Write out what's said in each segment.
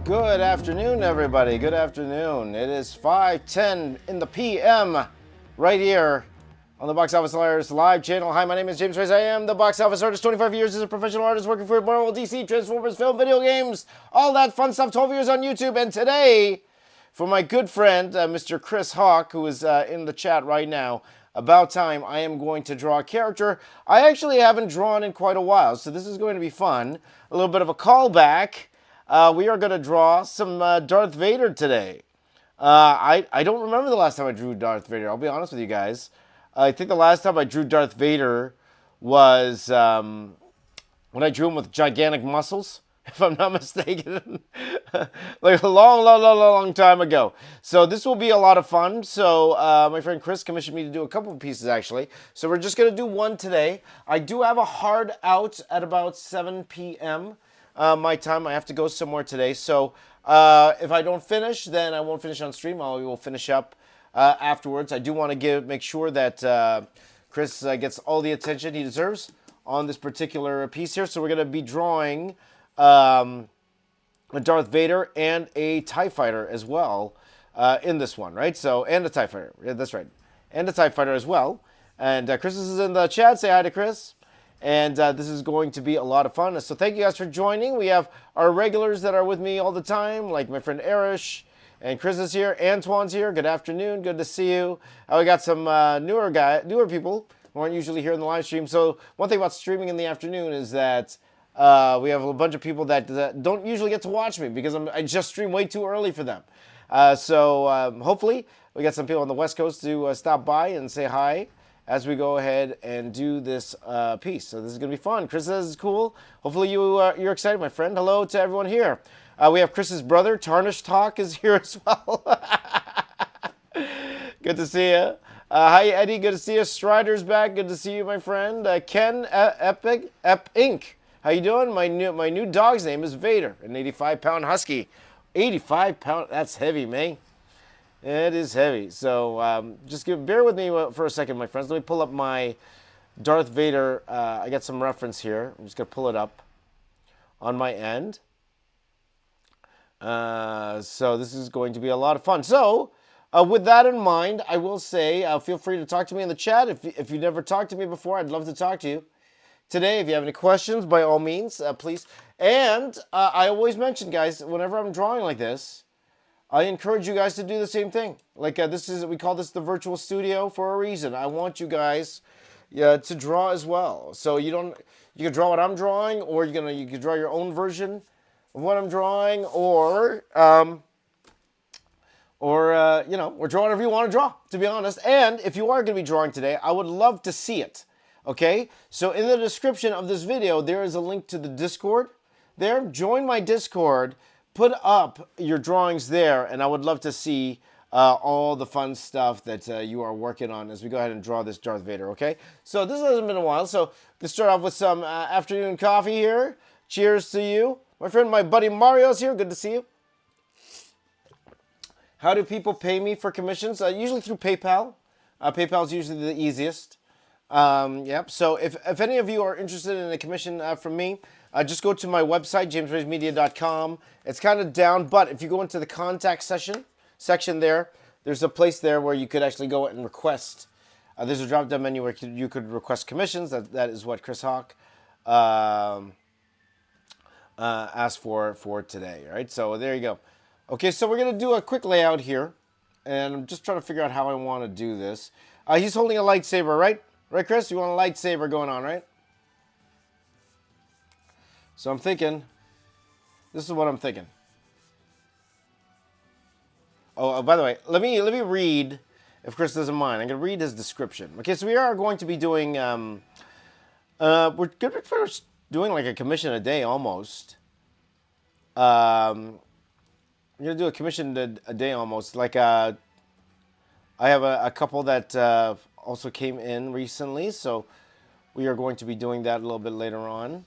Good afternoon, everybody. Good afternoon. It is 5:10 in the p.m. right here on the Box Office Liars live channel. Hi, my name is James Rice. I am the Box Office Artist. 25 years as a professional artist working for Marvel, DC, Transformers, film, video games, all that fun stuff. 12 years on YouTube. And today, for my good friend, Mr. Chris Hawk, who is in the chat right now, about time, I am going to draw a character I actually haven't drawn in quite a while. So this is going to be fun. A little bit of a callback. We are going to draw some Darth Vader today. I don't remember the last time I drew Darth Vader. I'll be honest with you guys. I think the last time I drew Darth Vader was when I drew him with gigantic muscles, if I'm not mistaken. Like a long time ago. So this will be a lot of fun. So my friend Chris commissioned me to do a couple of pieces, actually. So we're just going to do one today. I do have a hard out at about 7 p.m. My time. I have to go somewhere today. So if I don't finish, then I won't finish on stream. I will finish up afterwards. I do want to make sure that Chris gets all the attention he deserves on this particular piece here. So we're going to be drawing a Darth Vader and a TIE Fighter as well in this one, right? So, and a TIE Fighter. Yeah, that's right. And a TIE Fighter as well. And Chris is in the chat. Say hi to Chris. And this is going to be a lot of fun. So thank you guys for joining. We have our regulars that are with me all the time, like my friend Erish, and Chris is here. Antoine's here. Good afternoon. Good to see you. We got some newer people who aren't usually here in the live stream. So one thing about streaming in the afternoon is that we have a bunch of people that don't usually get to watch me because I just stream way too early for them. So hopefully we got some people on the West Coast to stop by and say hi as we go ahead and do this piece. So this is going to be fun. Chris says it's cool. Hopefully you're excited, my friend. Hello to everyone here. We have Chris's brother, Tarnish Talk, is here as well. Good to see you. Hi, Eddie. Good to see you. Strider's back. Good to see you, my friend. Ken Epic Inc. How you doing? My new dog's name is Vader, an 85-pound husky. 85 pounds. That's heavy, man. It is heavy. So just bear with me for a second, my friends. Let me pull up my Darth Vader. I got some reference here. I'm just going to pull it up on my end. So this is going to be a lot of fun. So with that in mind, I will say feel free to talk to me in the chat. If you've never talked to me before, I'd love to talk to you today. If you have any questions, by all means, please. And I always mention, guys, whenever I'm drawing like this, I encourage you guys to do the same thing. Like we call this the virtual studio for a reason. I want you guys to draw as well. So you can draw what I'm drawing, or you can draw your own version. of what I'm drawing, or you know, or draw whatever you want to draw, to be honest. And if you are going to be drawing today, I would love to see it. Okay, so in the description of this video, there is a link to the Discord. There, join my Discord, put up your drawings there, and I would love to see all the fun stuff that you are working on as we go ahead and draw this Darth Vader, okay? So this hasn't been a while, so let's start off with some afternoon coffee here. Cheers to you. My friend, my buddy Mario's here. Good to see you. How do people pay me for commissions? Usually through PayPal. PayPal is usually the easiest. Yep. So if any of you are interested in a commission from me, just go to my website, jamesraysmedia.com. It's kind of down, but if you go into the contact section there, there's a place there where you could actually go and request. There's a drop-down menu where you could request commissions. That is what Chris Hawk asked for today. All right. So there you go. Okay. So we're gonna do a quick layout here, and I'm just trying to figure out how I want to do this. He's holding a lightsaber, right? Right, Chris? You want a lightsaber going on, right? So I'm thinking, this is what I'm thinking. Oh, by the way, let me read, if Chris doesn't mind. I'm going to read his description. Okay, so we are going to be doing, we're going to be doing like a commission a day almost. We're going to do a commission a day almost. Like, I have a couple that also came in recently, so we are going to be doing that a little bit later on.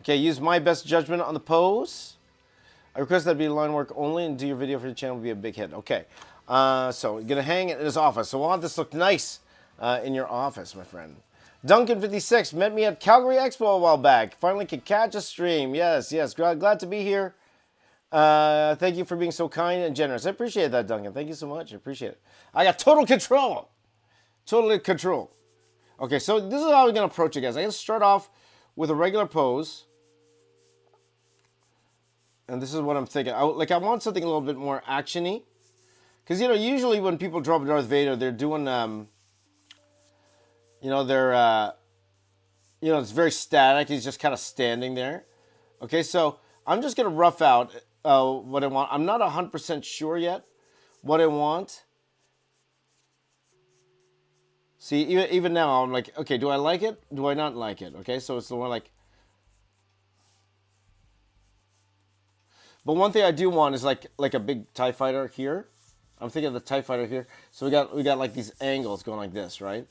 Okay, use my best judgment on the pose. I request that be line work only and do your video for the channel will be a big hit. Okay, so you're gonna hang it in his office. So I want this to look nice in your office, my friend. Duncan56 met me at Calgary Expo a while back. Finally could catch a stream. Yes, glad to be here. Thank you for being so kind and generous. I appreciate that, Duncan. Thank you so much. I appreciate it. I got total control. Total control. Okay, so this is how we're gonna approach it, guys. I'm gonna start off with a regular pose. And this is what I'm thinking. I want something a little bit more action-y. Because, you know, usually when people draw Darth Vader, they're doing, you know, it's very static. He's just kind of standing there. Okay, so I'm just going to rough out what I want. I'm not 100% sure yet what I want. See, even now, I'm like, okay, do I like it? Do I not like it? Okay, so it's the one like... But one thing I do want is like a big TIE fighter here. I'm thinking of the TIE fighter here. So we got like these angles going like this, right?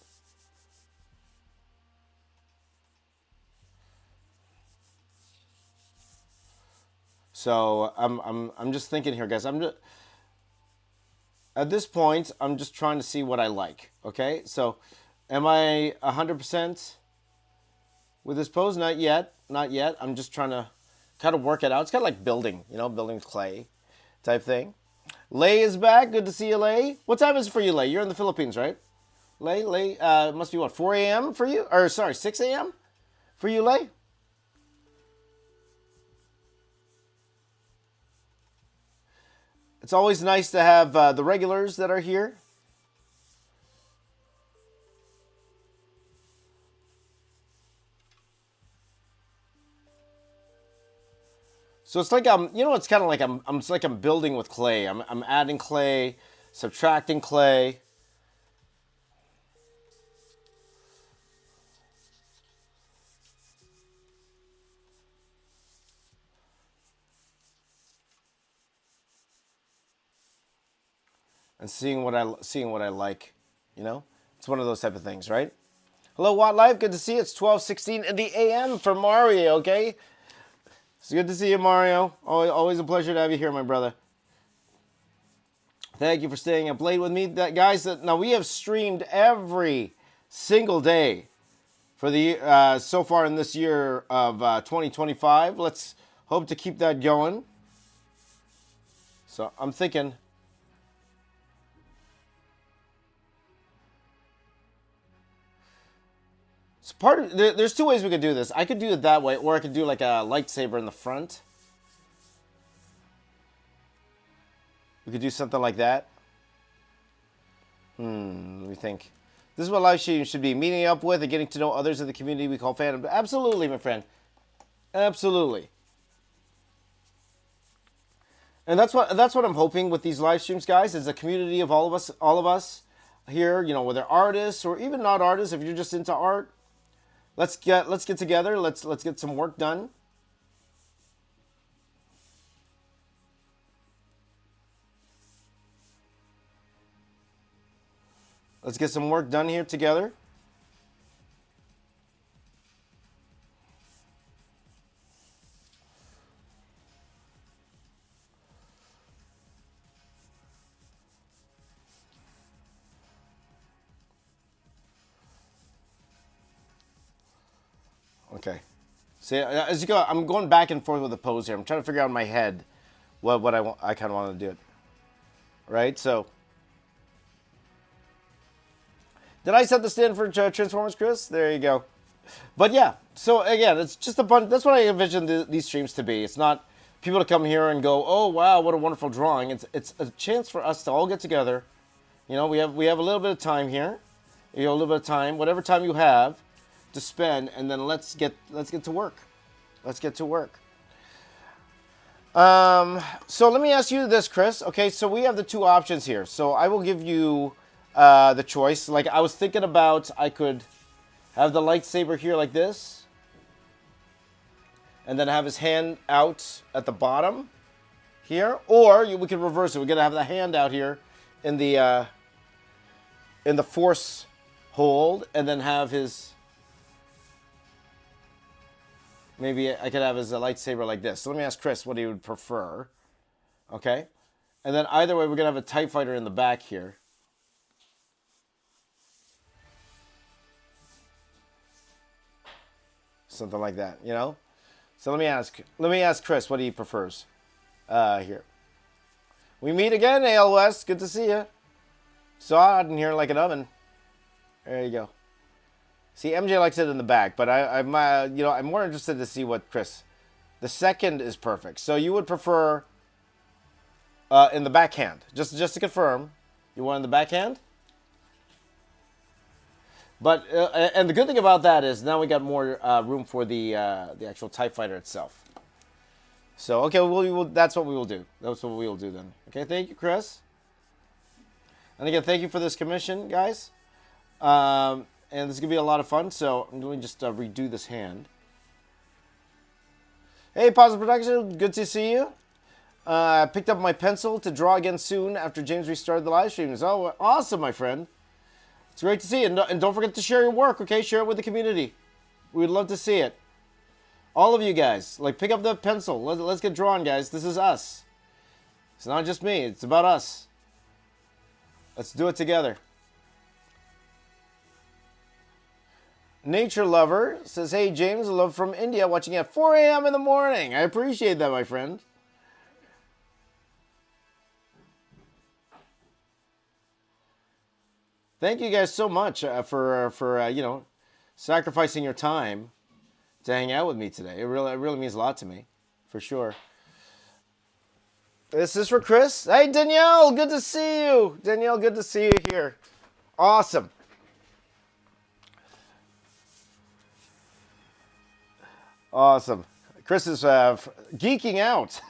So I'm just thinking here, guys. At this point, I'm just trying to see what I like. Okay, so am I 100% with this pose? Not yet. Not yet. I'm just trying to kind of work it out. It's kind of like building, you know, building clay type thing. Lay is back. Good to see you, Lay. What time is it for you, Lay? You're in the Philippines, right? Lay, it must be what, 4 a.m. for you? Or sorry, 6 a.m. for you, Lay? It's always nice to have the regulars that are here. So it's like you know, it's kind of like it's like I'm building with clay. I'm adding clay, subtracting clay. And seeing what I like, you know, it's one of those type of things, right? Hello, Watt Life. Good to see you. It's 12:16 in the a.m. for Mario. Okay, it's good to see you, Mario. Always a pleasure to have you here, my brother. Thank you for staying up late with me, guys. Now we have streamed every single day for the so far in this year of 2025. Let's hope to keep that going. So I'm thinking. There's two ways we could do this. I could do it that way, or I could do like a lightsaber in the front. We could do something like that. Let me think. This is what live streams should be: meeting up with and getting to know others in the community we call fandom. Absolutely, my friend. Absolutely. And that's what I'm hoping with these live streams, guys, is a community of all of us here, you know, whether artists or even not artists, if you're just into art, let's get together, let's get some work done. Let's get some work done here together. Okay. See, as you go, I'm going back and forth with the pose here. I'm trying to figure out in my head what I want. I kind of want to do it. Right? So, did I set the stand for Transformers, Chris? There you go. But yeah, so again, it's just a bunch. That's what I envision these streams to be. It's not people to come here and go, "Oh wow, what a wonderful drawing." It's a chance for us to all get together. You know, we have a little bit of time here. You know, a little bit of time, whatever time you have to spend, and then let's get to work. Let's get to work. So let me ask you this, Chris. Okay, so we have the two options here. So I will give you the choice. Like I was thinking about, I could have the lightsaber here like this, and then have his hand out at the bottom here, or we could reverse it. We're gonna have the hand out here in the force hold, and then have his. Maybe I could have his lightsaber like this. So let me ask Chris what he would prefer. Okay, and then either way, we're gonna have a TIE fighter in the back here. Something like that, you know. So let me ask Chris what he prefers. Here. We meet again, AL West. Good to see you. So hot in here like an oven. There you go. See, MJ likes it in the back, but I'm more interested to see what Chris. The second is perfect. So you would prefer in the backhand, just to confirm, you want in the backhand. But and the good thing about that is now we got more room for the actual TIE fighter itself. So okay, that's what we will do. That's what we will do then. Okay, thank you, Chris. And again, thank you for this commission, guys. And this is gonna be a lot of fun. So I'm going to just redo this hand. Hey, Positive Production, good to see you. I picked up my pencil to draw again soon after James restarted the live streams. Oh, awesome, my friend. It's great to see you. And don't forget to share your work, okay? Share it with the community. We would love to see it. All of you guys, like, pick up the pencil. Let's get drawn, guys. This is us. It's not just me. It's about us. Let's do it together. Nature Lover says, hey, James, love from India, watching at 4 a.m. in the morning. I appreciate that, my friend. Thank you guys so much for you know, sacrificing your time to hang out with me today. It really means a lot to me, for sure. This is for Chris. Hey, Danielle, good to see you. Danielle, good to see you here. Awesome. Awesome. Chris is geeking out.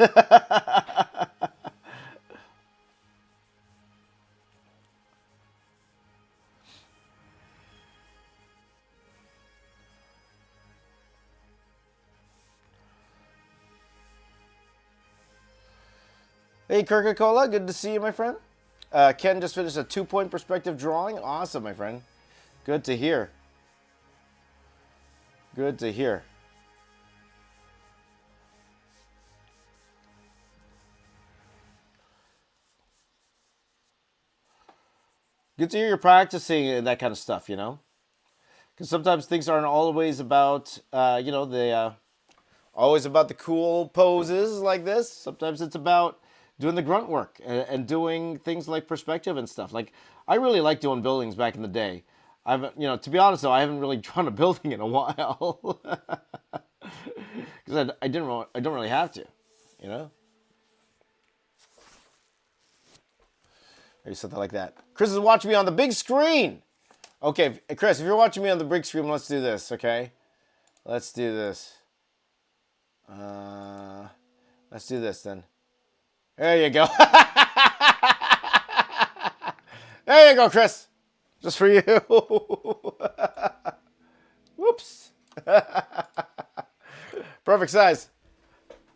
Hey, Coca-Cola, good to see you, my friend. Ken just finished a 2-point perspective drawing. Awesome, my friend. Good to hear. Good to hear. Good to hear you're practicing that kind of stuff, you know? Because sometimes things aren't always about, you know, always about the cool poses like this. Sometimes it's about doing the grunt work and doing things like perspective and stuff. Like, I really like doing buildings back in the day. You know, to be honest though, I haven't really drawn a building in a while. Because I don't really have to, you know? Maybe something like that. Chris is watching me on the big screen. Okay, Chris, if you're watching me on the big screen, let's do this, okay? Let's do this. Let's do this then. There you go. There you go, Chris. Just for you. Whoops. Perfect size.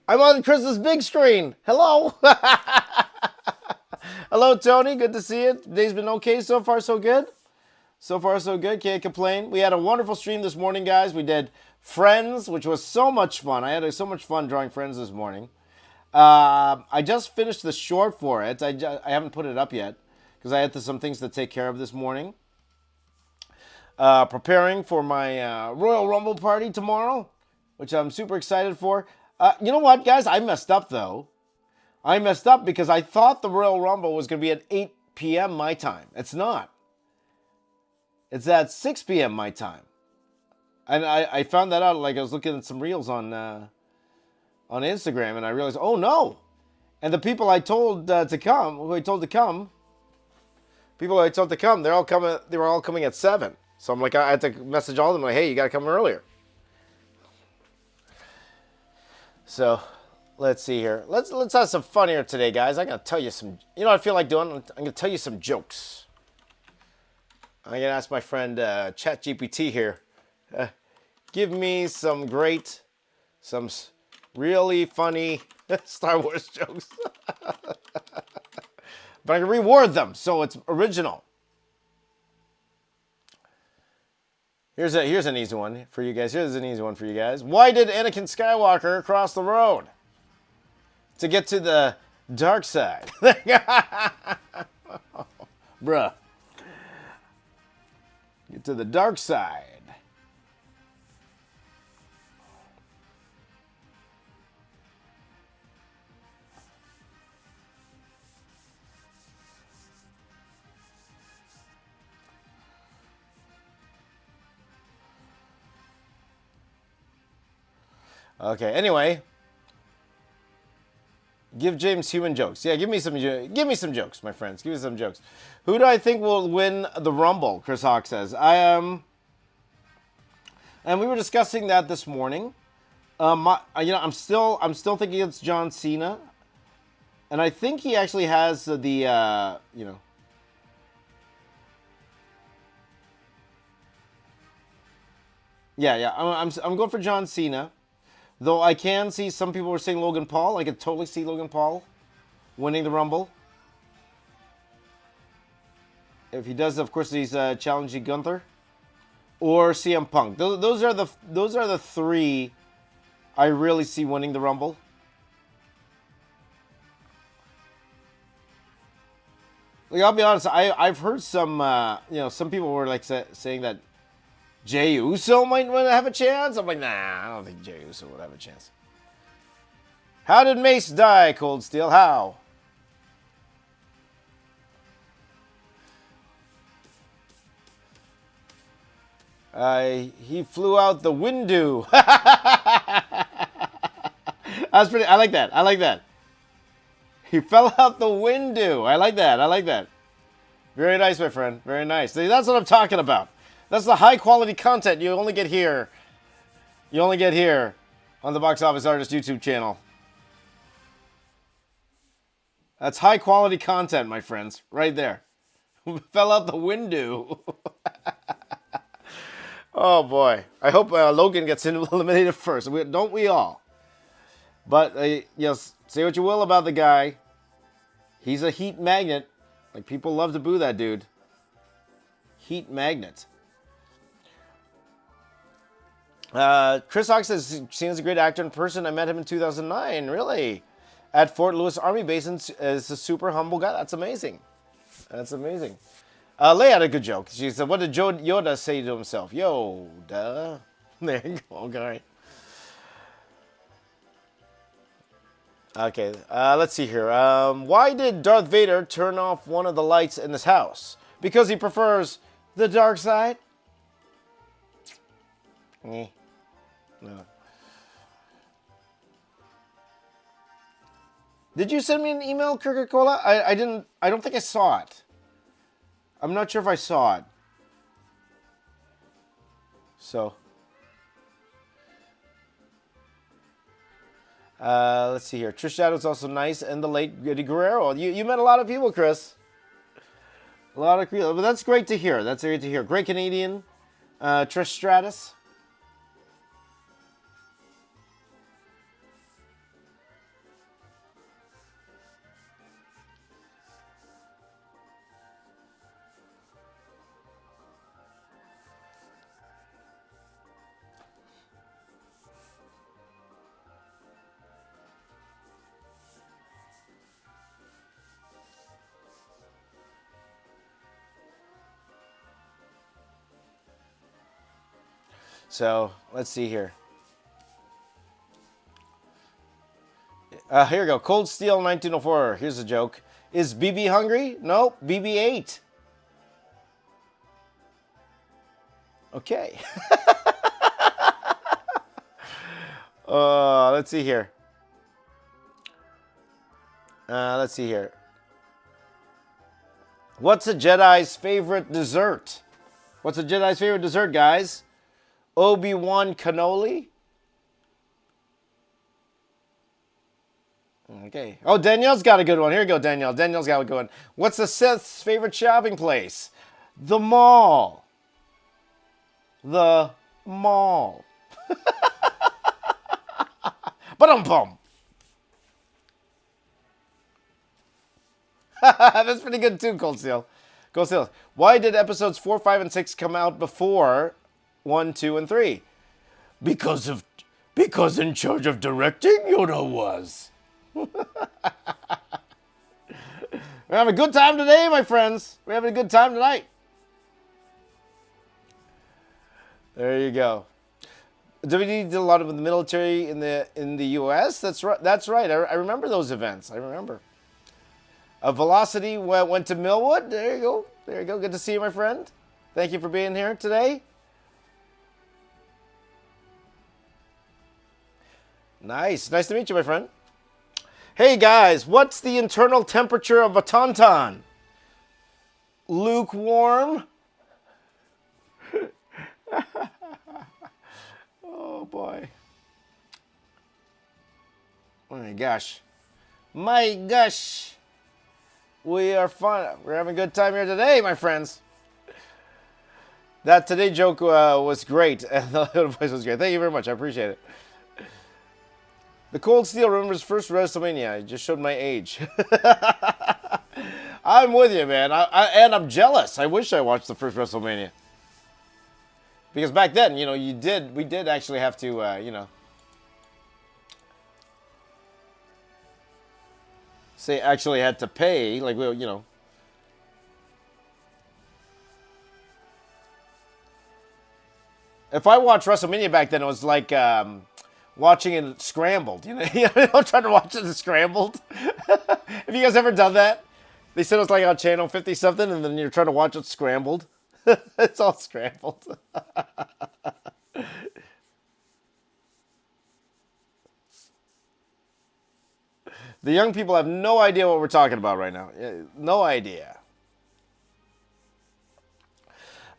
I'm on Chris's big screen. Hello. Hello, Tony. Good to see you. Today's been okay so far, so good. So far, so good. Can't complain. We had a wonderful stream this morning, guys. We did Friends, which was so much fun. I had so much fun drawing Friends this morning. I just finished the short for it. I haven't put it up yet because I had some things to take care of this morning. Preparing for my Royal Rumble party tomorrow, which I'm super excited for. You know what, guys? I messed up, though. I messed up because I thought the Royal Rumble was going to be at 8 p.m. my time. It's not. It's at 6 p.m. my time. And I found that out, like I was looking at some reels on Instagram, and I realized, oh no! And the people I told to come, they're all coming. They were all coming at 7. So I'm like, I had to message all of them like, hey, you got to come earlier. So let's see here. Let's have some fun here today, guys. I'm gonna tell you some. You know what I feel like doing? I'm gonna tell you some jokes. I'm gonna ask my friend ChatGPT here. Give me some really funny Star Wars jokes. But I can reward them, so it's original. Here's an easy one for you guys. Why did Anakin Skywalker cross the road? To get to the dark side. Bruh. Get to the dark side. Okay, anyway. Give James human jokes. Yeah, give me some jokes, my friends. Give me some jokes. Who do I think will win the Rumble? Chris Hawk says. And we were discussing that this morning. I'm still thinking it's John Cena, and I think he actually has Yeah. I'm going for John Cena. Though I can see some people were saying Logan Paul. I could totally see Logan Paul winning the Rumble. If he does, of course, he's challenging Gunther or CM Punk. Those are the three I really see winning the Rumble. Like, I'll be honest, I've heard some some people were like saying that Jey Uso might have a chance. I'm like, nah, I don't think Jey Uso would have a chance. How did Mace die, Cold Steel? How? He flew out the window. That's pretty. I like that. He fell out the window. I like that. Very nice, my friend. Very nice. See, that's what I'm talking about. That's the high quality content you only get here. On the Box Office Artist YouTube channel. That's high quality content, my friends. Right there. Fell out the window. Oh boy. I hope Logan gets eliminated first. Don't we all? But yes, say what you will about the guy. He's a heat magnet. Like, people love to boo that dude. Heat magnet. Chris Hawk says Cena's a great actor in person. I met him in 2009. Really? At Fort Lewis Army Base, and is a super humble guy. That's amazing. Leia had a good joke. She said, what did Yoda say to himself? Yoda. There you go. Okay. Okay, let's see here. Why did Darth Vader turn off one of the lights in his house? Because he prefers the dark side? No. Did you send me an email, Coca-Cola? I don't think I saw it. I'm not sure if I saw it. So, let's see here. Trish Stratus also nice, and the late Eddie Guerrero. You met a lot of people, Chris. A lot of people, but that's great to hear. That's great to hear. Great Canadian, Trish Stratus. So, let's see here. Here we go. Cold Steel 1904. Here's a joke. Is BB hungry? Nope. BB ate. Okay. Let's see here. Let's see here. What's a Jedi's favorite dessert? What's a Jedi's favorite dessert, guys? Obi-Wan cannoli? Okay. Oh, Danielle's got a good one. Here you go, Danielle. Danielle's got a good one. What's the Sith's favorite shopping place? The mall. The mall. Ba-dum-bum. That's pretty good too, Cold Steel. Cold Steel. Why did episodes 4, 5, and 6 come out before 1, 2, and 3? Because in charge of directing, Yoda was. We're having a good time today, my friends. We're having a good time tonight. There you go. WD did a lot of the military in the U.S. That's right. That's right. I remember those events. I remember. Velocity went to Millwood. There you go. There you go. Good to see you, my friend. Thank you for being here today. Nice. Nice to meet you, my friend. Hey, guys. What's the internal temperature of a tauntaun? Lukewarm. Oh, boy. Oh, my gosh. My gosh. We are fun. We're having a good time here today, my friends. That today joke was great. And the voice was great. Thank you very much. I appreciate it. The Cold Steel remembers first WrestleMania. I just showed my age. I'm with you, man. And I'm jealous. I wish I watched the first WrestleMania. Because back then, you know, we did actually have to, you know, say actually had to pay, like, we, you know. If I watched WrestleMania back then, it was like watching it scrambled, you know, trying to watch it scrambled. Have you guys ever done that? They said it was like on channel 50 something, and then you're trying to watch it scrambled. It's all scrambled. The young people have no idea what we're talking about right now. No idea.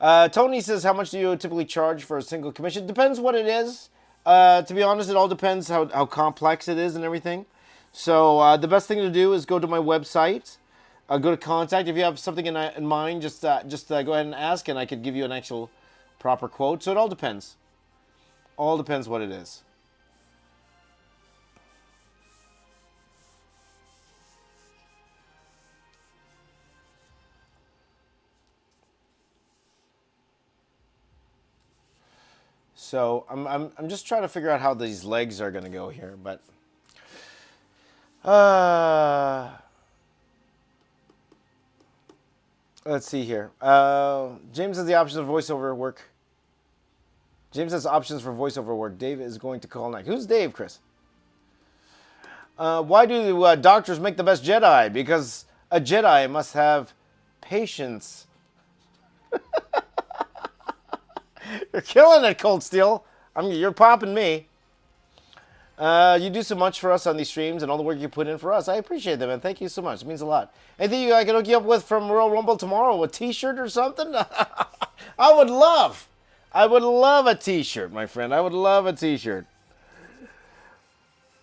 Tony says, how much do you typically charge for a single commission? Depends what it is. To be honest, it all depends how complex it is and everything. So the best thing to do is go to my website. Go to contact. If you have something in mind, just go ahead and ask, and I could give you an actual proper quote. So it all depends. All depends what it is. So I'm just trying to figure out how these legs are going to go here, but let's see here. James has the options of voiceover work. James has options for voiceover work. Dave is going to call next. Who's Dave, Chris? Why do doctors make the best Jedi? Because a Jedi must have patience. You're killing it, Cold Steel. You're popping me. You do so much for us on these streams and all the work you put in for us. I appreciate that, man. Thank you so much. It means a lot. Anything I can hook you up with from Royal Rumble tomorrow? A t-shirt or something? I would love I would love a T-shirt, my friend. I would love a T-shirt.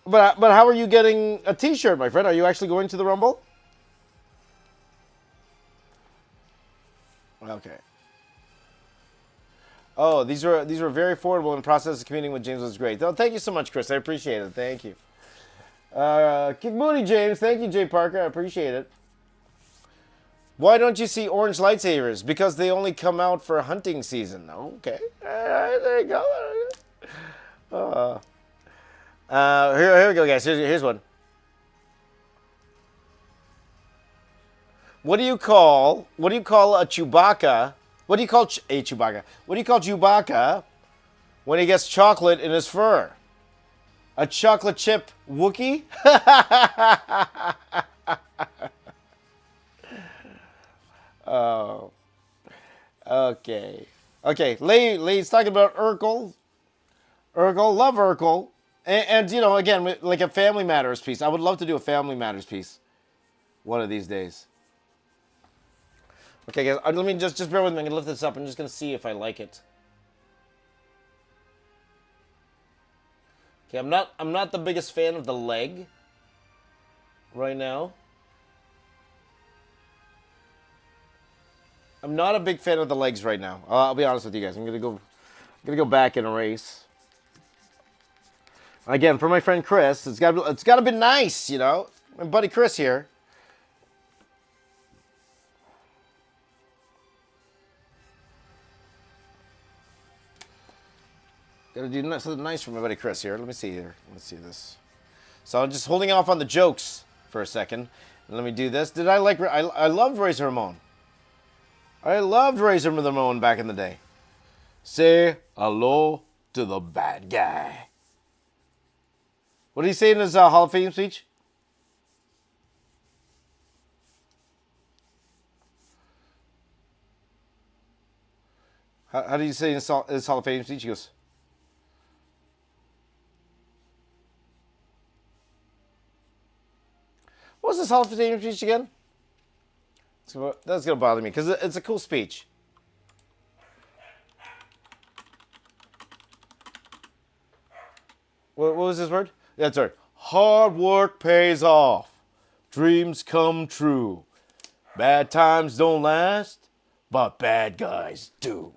But how are you getting a T-shirt, my friend? Are you actually going to the Rumble? Okay. Oh, these were very affordable, and the process of commuting with James was great. Oh, thank you so much, Chris. I appreciate it. Thank you. Kick booty, James. Thank you, Jay Parker. I appreciate it. Why don't you see orange lightsabers? Because they only come out for hunting season. Okay. All right, there you go. Here we go, guys. Here's one. What do you call a Chewbacca? What do you call a Chewbacca? What do you call Chewbacca when he gets chocolate in his fur? A chocolate chip Wookiee? Oh. Okay. Okay. Lee's talking about Urkel. Urkel. Love Urkel. And, you know, again, like a Family Matters piece. I would love to do a Family Matters piece one of these days. Okay, guys. Let me just bear with me. I'm going to lift this up. I'm just going to see if I like it. Okay, I'm not the biggest fan of the leg right now. I'm not a big fan of the legs right now. I'll be honest with you guys. I'm gonna go back and erase. Again, for my friend Chris, it's gotta be nice, you know. My buddy Chris here. Gotta do something nice for my buddy Chris here. Let me see here. Let's see this. So I'm just holding off on the jokes for a second. Let me do this. I loved Razor Ramon. I loved Razor Ramon back in the day. Say hello to the bad guy. What did he say in his Hall of Fame speech? How did he say in his Hall of Fame speech? He goes, what was his Hall of Fame speech again? That's going to bother me because it's a cool speech. What was his word? That's right. Hard work pays off. Dreams come true. Bad times don't last, but bad guys do.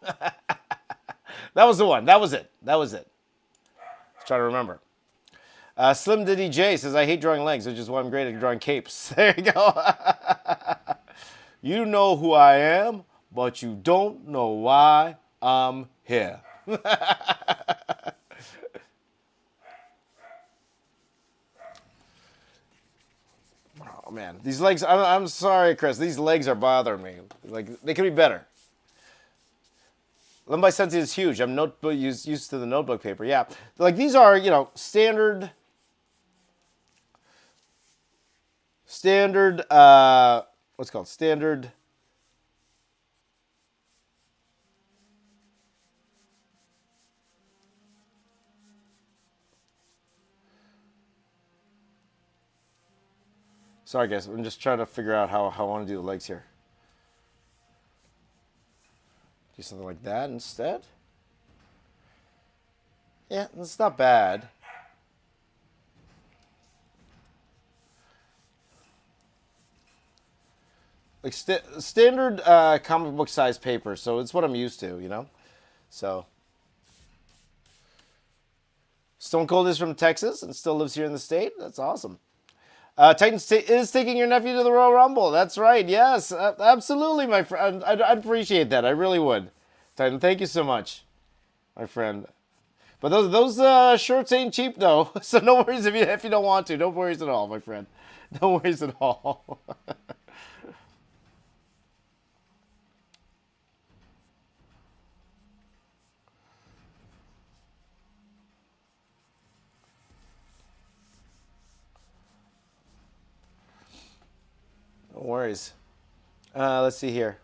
That was the one. That was it. Let's try to remember. Slim Diddy J says, I hate drawing legs, which is why I'm great at drawing capes. There you go. You know who I am, but you don't know why I'm here. Oh, man. These legs, I'm sorry, Chris. These legs are bothering me. Like, they could be better. Lumbi Sensi is huge. I'm used to the notebook paper. Yeah. Like, these are, you know, standard, what's it called? Standard. Sorry, guys. I'm just trying to figure out how I want to do the legs here. Do something like that instead. Yeah, it's not bad. Like standard comic book size paper, so it's what I'm used to, you know. So Stone Cold is from Texas and still lives here in the state. That's awesome. Titan is taking your nephew to the Royal Rumble. That's right. Yes, absolutely, my friend. I'd appreciate that. I really would. Titan, thank you so much, my friend. But those shirts ain't cheap, though. So no worries if you don't want to. No worries at all, my friend. No worries at all. No worries. Let's see here.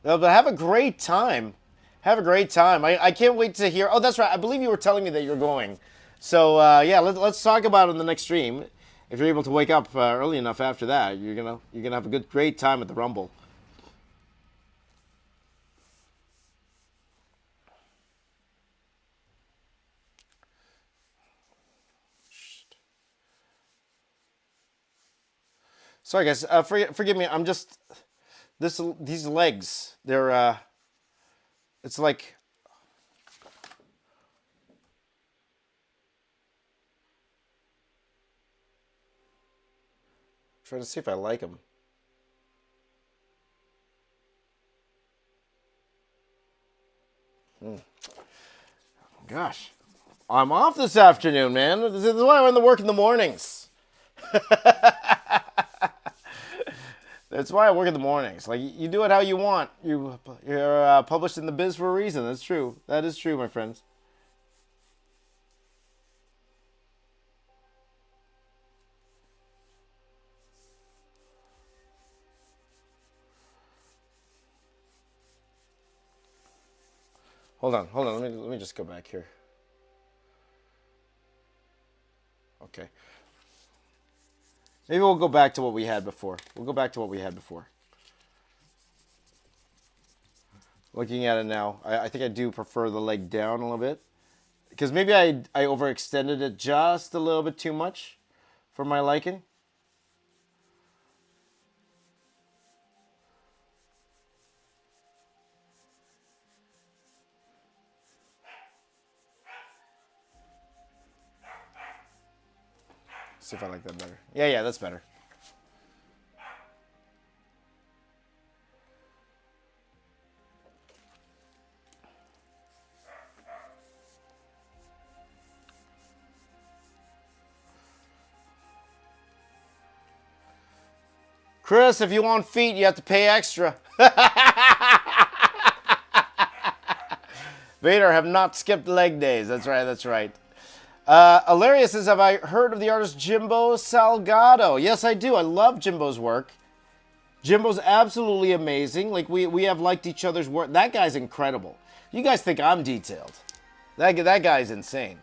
But have a great time. Have a great time. I can't wait to hear. Oh, that's right. I believe you were telling me that you're going. So, yeah, let's talk about it in the next stream. If you're able to wake up early enough after that, you're gonna have a great time at the Rumble. Sorry, guys. Forgive me. I'm just these legs. They're it's like. Trying to see if I like them. Gosh, I'm off this afternoon, man. This is why I'm in the work in the mornings. That's why I work in the mornings. Like, you do it how you want. You're published in the biz for a reason. That's true. That is true, my friends. Hold on. Let me just go back here. Okay. Maybe we'll go back to what we had before. Looking at it now, I think I do prefer the leg down a little bit. Because maybe I overextended it just a little bit too much for my liking. See if I like that better. Yeah, that's better. Chris, if you want feet, you have to pay extra. Vader have not skipped leg days. That's right. Hilarious says, have I heard of the artist Jimbo Salgado? Yes, I do. I love Jimbo's work. Jimbo's absolutely amazing. Like, we have liked each other's work. That guy's incredible. You guys think I'm detailed. That guy's insane.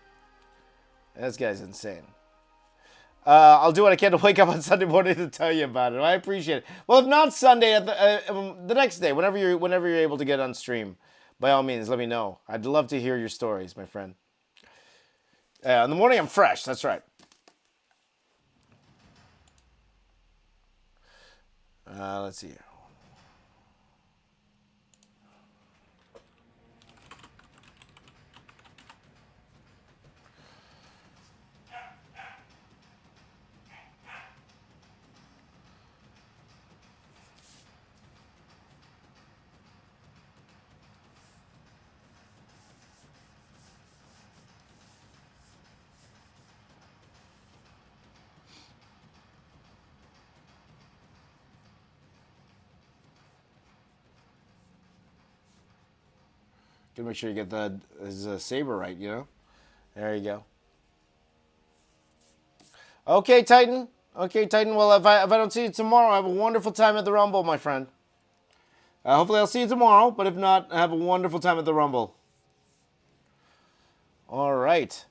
This guy's insane. I'll do what I can to wake up on Sunday morning to tell you about it. I appreciate it. Well, if not Sunday, at the next day, whenever you're able to get on stream, by all means, let me know. I'd love to hear your stories, my friend. In the morning, I'm fresh. That's right. Let's see here. Gotta make sure you get his saber right, you know? There you go. Okay, Titan. Well, if I don't see you tomorrow, have a wonderful time at the Rumble, my friend. Hopefully I'll see you tomorrow, but if not, have a wonderful time at the Rumble. All right.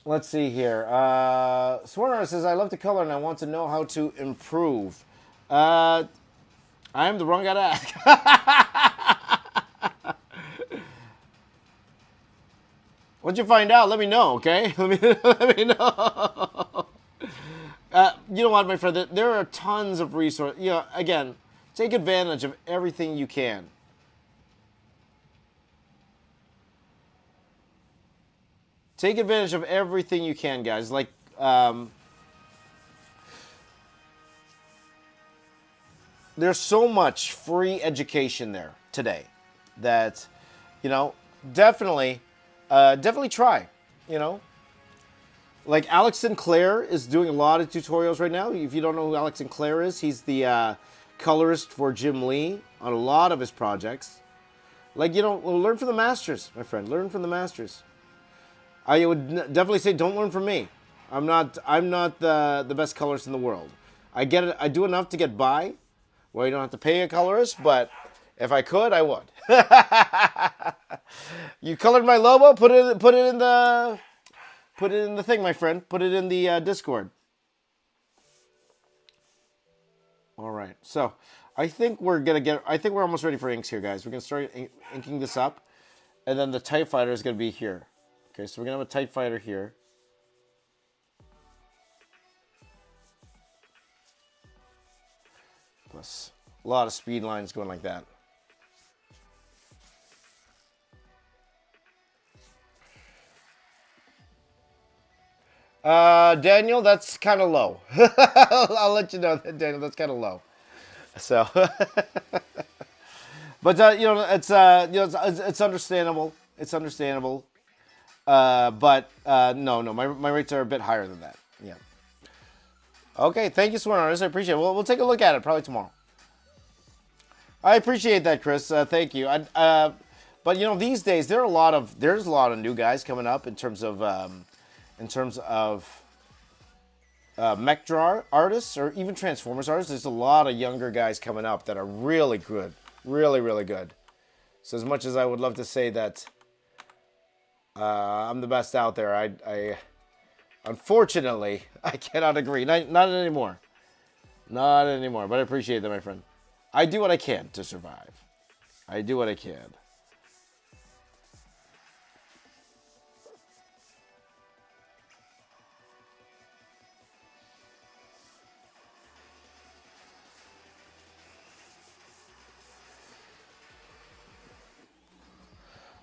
Let's see here. Swarner says, I love to color and I want to know how to improve. I am the wrong guy to ask. Once you find out, let me know, okay? Let me know. You know what, my friend? There are tons of resources. You know, again, take advantage of everything you can. Take advantage of everything you can, guys. Like, there's so much free education there today that, you know, definitely try, you know. Like Alex Sinclair is doing a lot of tutorials right now. If you don't know who Alex Sinclair is, he's the colorist for Jim Lee on a lot of his projects. Like, you know, learn from the masters, my friend. Learn from the masters. I would definitely say don't learn from me. I'm not the best colorist in the world. I get it. I do enough to get by. Well, you don't have to pay a colorist, but if I could, I would. You colored my logo. Put it in the thing, my friend. Put it in the Discord. All right. So I think we're almost ready for inks here, guys. We're gonna start inking this up, and then the Type Fighter is gonna be here. Okay, so we're gonna have a Type Fighter here. ridiculous. A lot of speed lines going like that. Daniel, that's kind of low. I'll let you know that, Daniel, that's kind of low. So, but you know, it's understandable. It's understandable. But no, my rates are a bit higher than that. Yeah. Okay, thank you, Sworn Artist. I appreciate it. We'll take a look at it probably tomorrow. I appreciate that, Chris. Thank you. But you know, these days there's a lot of new guys coming up in terms of mech draw artists or even Transformers artists. There's a lot of younger guys coming up that are really good, really good. So as much as I would love to say that I'm the best out there, I unfortunately I cannot agree. Not anymore. Not anymore. But I appreciate that, my friend. I do what I can to survive. I do what I can.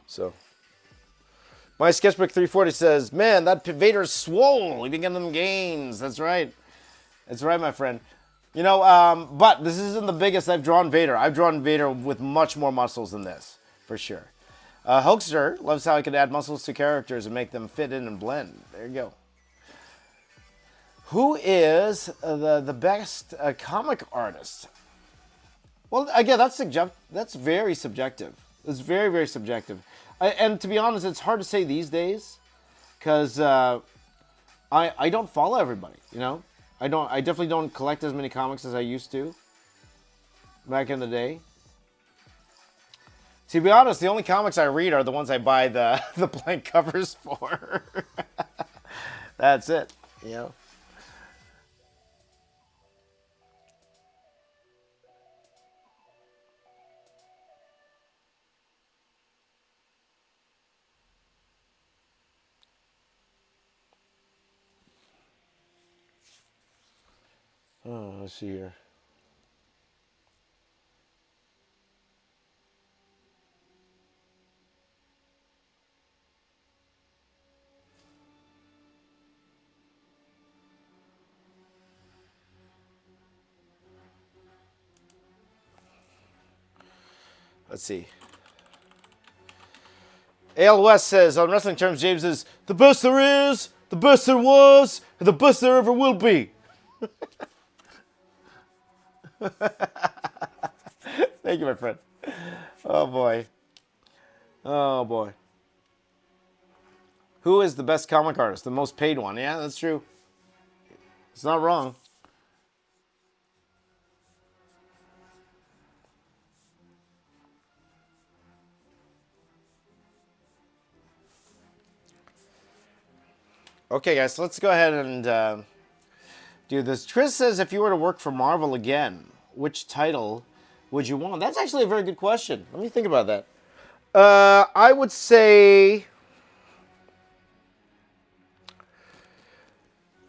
So, my Sketchbook 340 says, man, that Vader's swole. He been getting them gains. That's right. That's right, my friend. You know, but this isn't the biggest I've drawn Vader. I've drawn Vader with much more muscles than this, for sure. Hoaxer loves how I can add muscles to characters and make them fit in and blend. There you go. Who is the best comic artist? Well, again, that's very subjective. It's very subjective. And to be honest, it's hard to say these days because I don't follow everybody, you know? I definitely don't collect as many comics as I used to back in the day. To be honest, the only comics I read are the ones I buy the blank covers for. That's it, you know? Oh, let's see here. Let's see. AL West says, on wrestling terms, James is the best there is, the best there was, and the best there ever will be. Thank you, my friend. Oh, boy. Oh, boy. Who is the best comic artist? The most paid one. Yeah, that's true. It's not wrong. Okay, guys, so let's go ahead and do this. Tris says, if you were to work for Marvel again, which title would you want? That's actually a very good question. Let me think about that. I would say...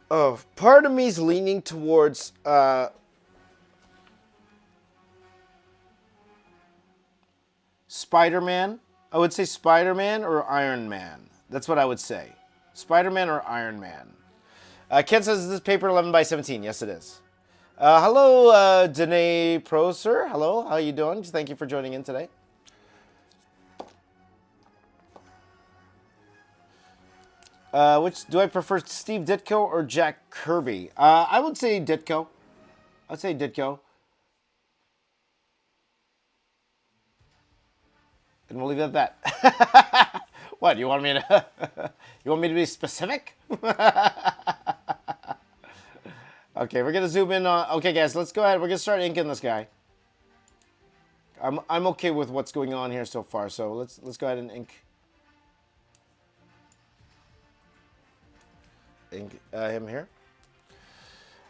Oh, part of me is leaning towards... Spider-Man. I would say Spider-Man or Iron Man. That's what I would say. Spider-Man or Iron Man. Ken says, is this paper 11 by 17? Yes, it is. Hello, Danae Pro, sir. Hello, how you doing? Thank you for joining in today. Which do I prefer, Steve Ditko or Jack Kirby? I would say Ditko. I'd say Ditko. And we'll leave it at that. What, you want me to you want me to be specific? Okay, we're gonna zoom in on. Okay, guys, let's go ahead. We're gonna start inking this guy. I'm okay with what's going on here so far. So let's go ahead and ink him here.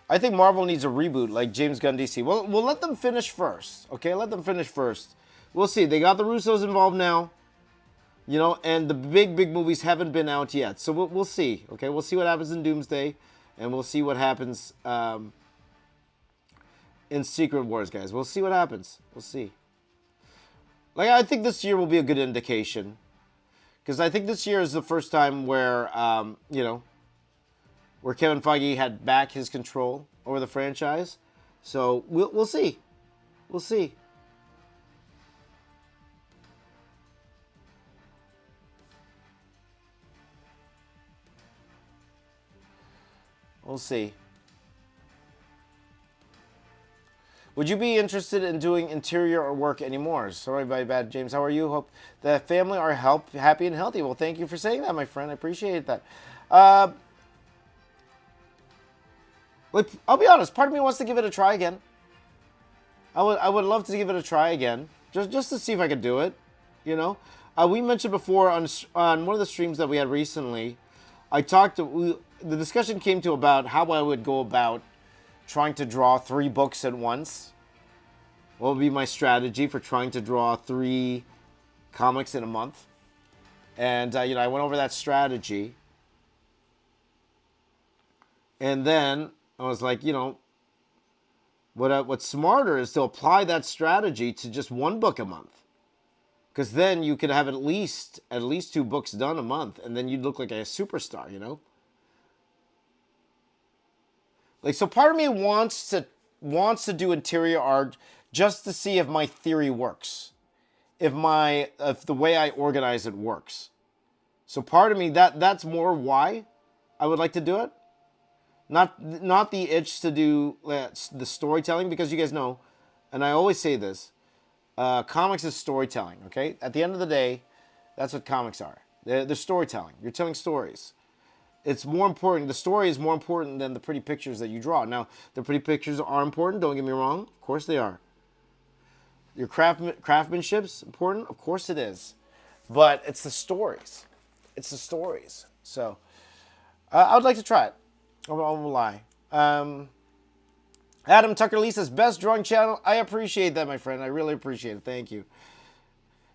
I think Marvel needs a reboot like James Gunn DC. Well, we'll let them finish first. Okay, let them finish first. We'll see. They got the Russos involved now. You know, and the big movies haven't been out yet. So we'll see. Okay, we'll see what happens in Doomsday. And we'll see what happens in Secret Wars, guys. We'll see what happens. We'll see. Like, I think this year will be a good indication. Because I think this year is the first time where, you know, where Kevin Feige had back his control over the franchise. So, we'll see. We'll see. We'll see. Would you be interested in doing interior work anymore? Sorry, my bad, James. How are you? Hope the family are happy and healthy. Well, thank you for saying that, my friend. I appreciate that. Like, I'll be honest. Part of me wants to give it a try again. I would love to give it a try again, just to see if I could do it. You know, we mentioned before on one of the streams that we had recently. The discussion came to about how I would go about trying to draw 3 books at once. What would be my strategy for trying to draw 3 comics in a month? And, you know, I went over that strategy. And then I was like, you know, what's smarter is to apply that strategy to just 1 book a month. Because then you could have at least 2 books done a month. And then you'd look like a superstar, you know? Like, so part of me wants to do interior art just to see if my theory works, if the way I organize it works. So part of me that's more why I would like to do it, not the itch to do the storytelling, because you guys know, and I always say this, comics is storytelling. Okay, at the end of the day, that's what comics are. They're storytelling. You're telling stories. It's more important. The story is more important than the pretty pictures that you draw. Now, the pretty pictures are important. Don't get me wrong. Of course they are. Your craftsmanship's important. Of course it is. But it's the stories. It's the stories. So, I would like to try it. I won't lie. Adam Tucker Lee says, best drawing channel. I appreciate that, my friend. I really appreciate it. Thank you.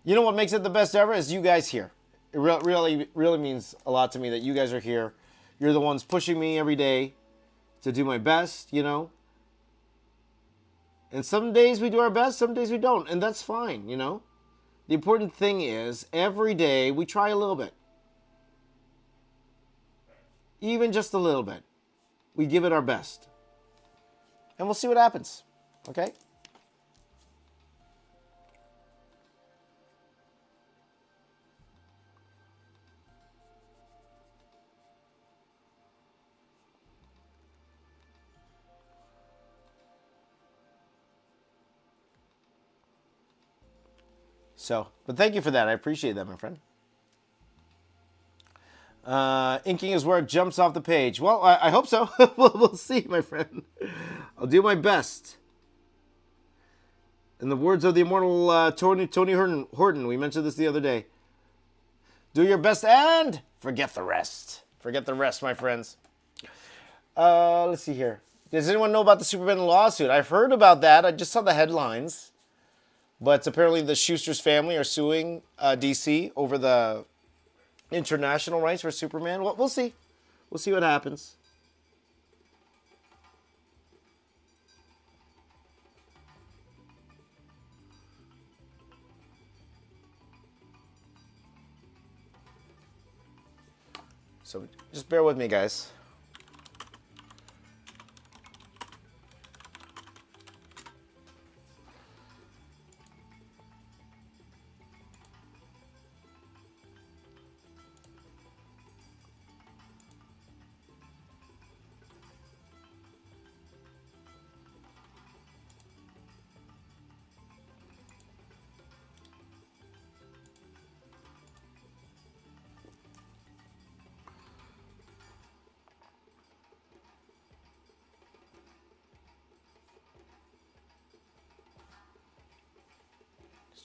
You know what makes it the best ever is you guys here. It really means a lot to me that you guys are here. You're the ones pushing me every day to do my best, you know. And some days we do our best, some days we don't. And that's fine, you know. The important thing is every day we try a little bit. Even just a little bit. We give it our best. And we'll see what happens. Okay? So, but thank you for that. I appreciate that, my friend. Inking is where it jumps off the page. Well, I hope so. We'll see, my friend. I'll do my best. In the words of the immortal Tony Horton, we mentioned this the other day. Do your best and forget the rest. Forget the rest, my friends. Let's see here. Does anyone know about the Superman lawsuit? I've heard about that. I just saw the headlines. But apparently the Schuster's family are suing DC over the international rights for Superman. Well, we'll see. We'll see what happens. So just bear with me, guys.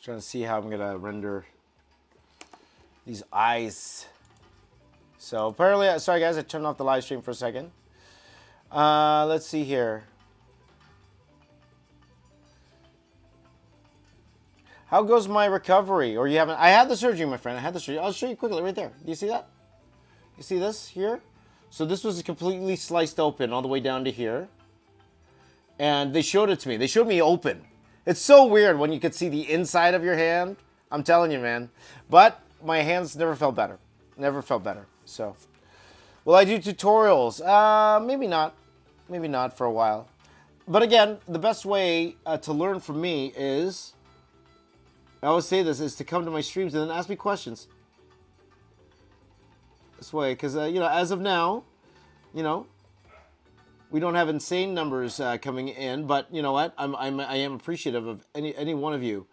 Trying to see how I'm gonna render these eyes. So apparently, sorry guys, I turned off the live stream for a second. Let's see here. How goes my recovery? Or you haven't? I had the surgery, my friend. I had the surgery. I'll show you quickly right there. Do you see that? You see this here? So this was completely sliced open all the way down to here. and they showed it to me. They showed me open. It's so weird when you could see the inside of your hand. I'm telling you, man. But my hands never felt better. Never felt better. So, will I do tutorials? Maybe not. Maybe not for a while. But again, the best way to learn from me is, I always say this, is to come to my streams and then ask me questions. This way, because, you know, as of now, you know, we don't have insane numbers coming in, but you know what? I am appreciative of any one of you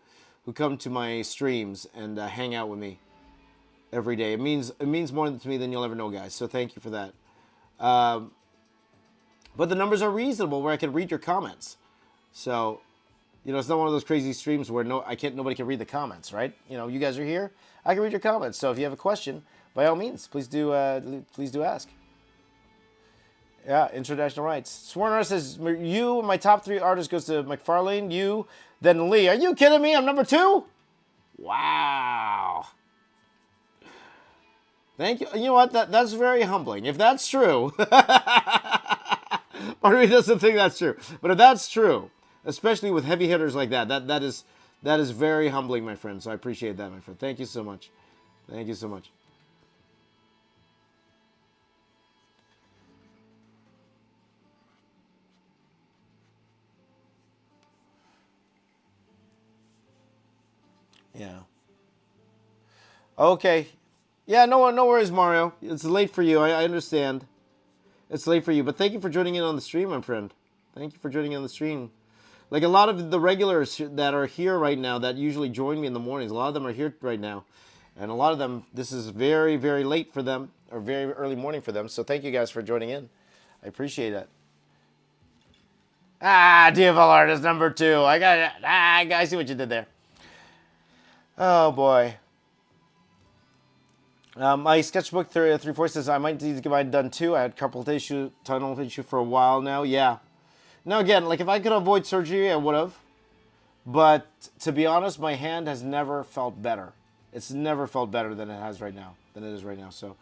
who come to my streams and hang out with me every day. It means more to me than you'll ever know, guys. So thank you for that. But the numbers are reasonable where I can read your comments. So, you know, it's not one of those crazy streams where nobody can read the comments, right? You know, you guys are here. I can read your comments. So if you have a question, by all means, please do ask. Yeah, international rights. Sworn Artist says, you, my top 3 artists goes to McFarlane, you, then Lee. Are you kidding me? I'm number 2? Wow. Thank you. You know what? That's very humbling. If that's true, part of me doesn't think that's true. But if that's true, especially with heavy hitters like that is very humbling, my friend. So I appreciate that, my friend. Thank you so much. Thank you so much. Yeah. Okay. Yeah, no worries, Mario. It's late for you. I understand. It's late for you, but thank you for joining in on the stream, my friend. Thank you for joining in on the stream. Like a lot of the regulars that are here right now that usually join me in the mornings, a lot of them are here right now. And a lot of them, this is very, very late for them, or very early morning for them. So thank you guys for joining in. I appreciate it. DFL artist number 2. I got it. I see what you did there. Oh, boy. My sketchbook 3/4 says I might need to get mine done too. I had carpal tunnel issue for a while now. Yeah. Now again, like if I could avoid surgery, I would have. But to be honest, my hand has never felt better. It's never felt better than it has right now. Than it is right now. So,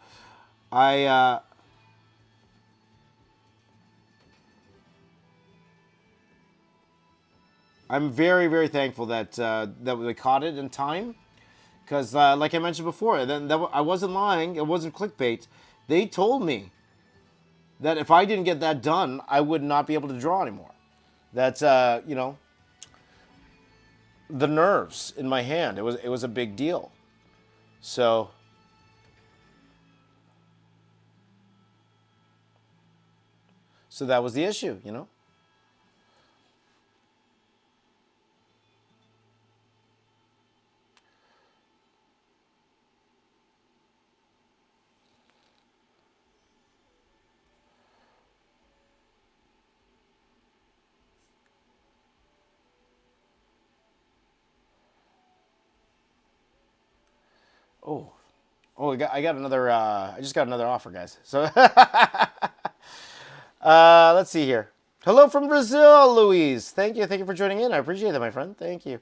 I'm very, very thankful that that we caught it in time, because like I mentioned before, I wasn't lying. It wasn't clickbait. They told me that if I didn't get that done, I would not be able to draw anymore. That's you know, the nerves in my hand. It was a big deal. So that was the issue, you know. Oh, I got another. I just got another offer, guys. So let's see here. Hello from Brazil, Luis. Thank you for joining in. I appreciate that, my friend. Thank you.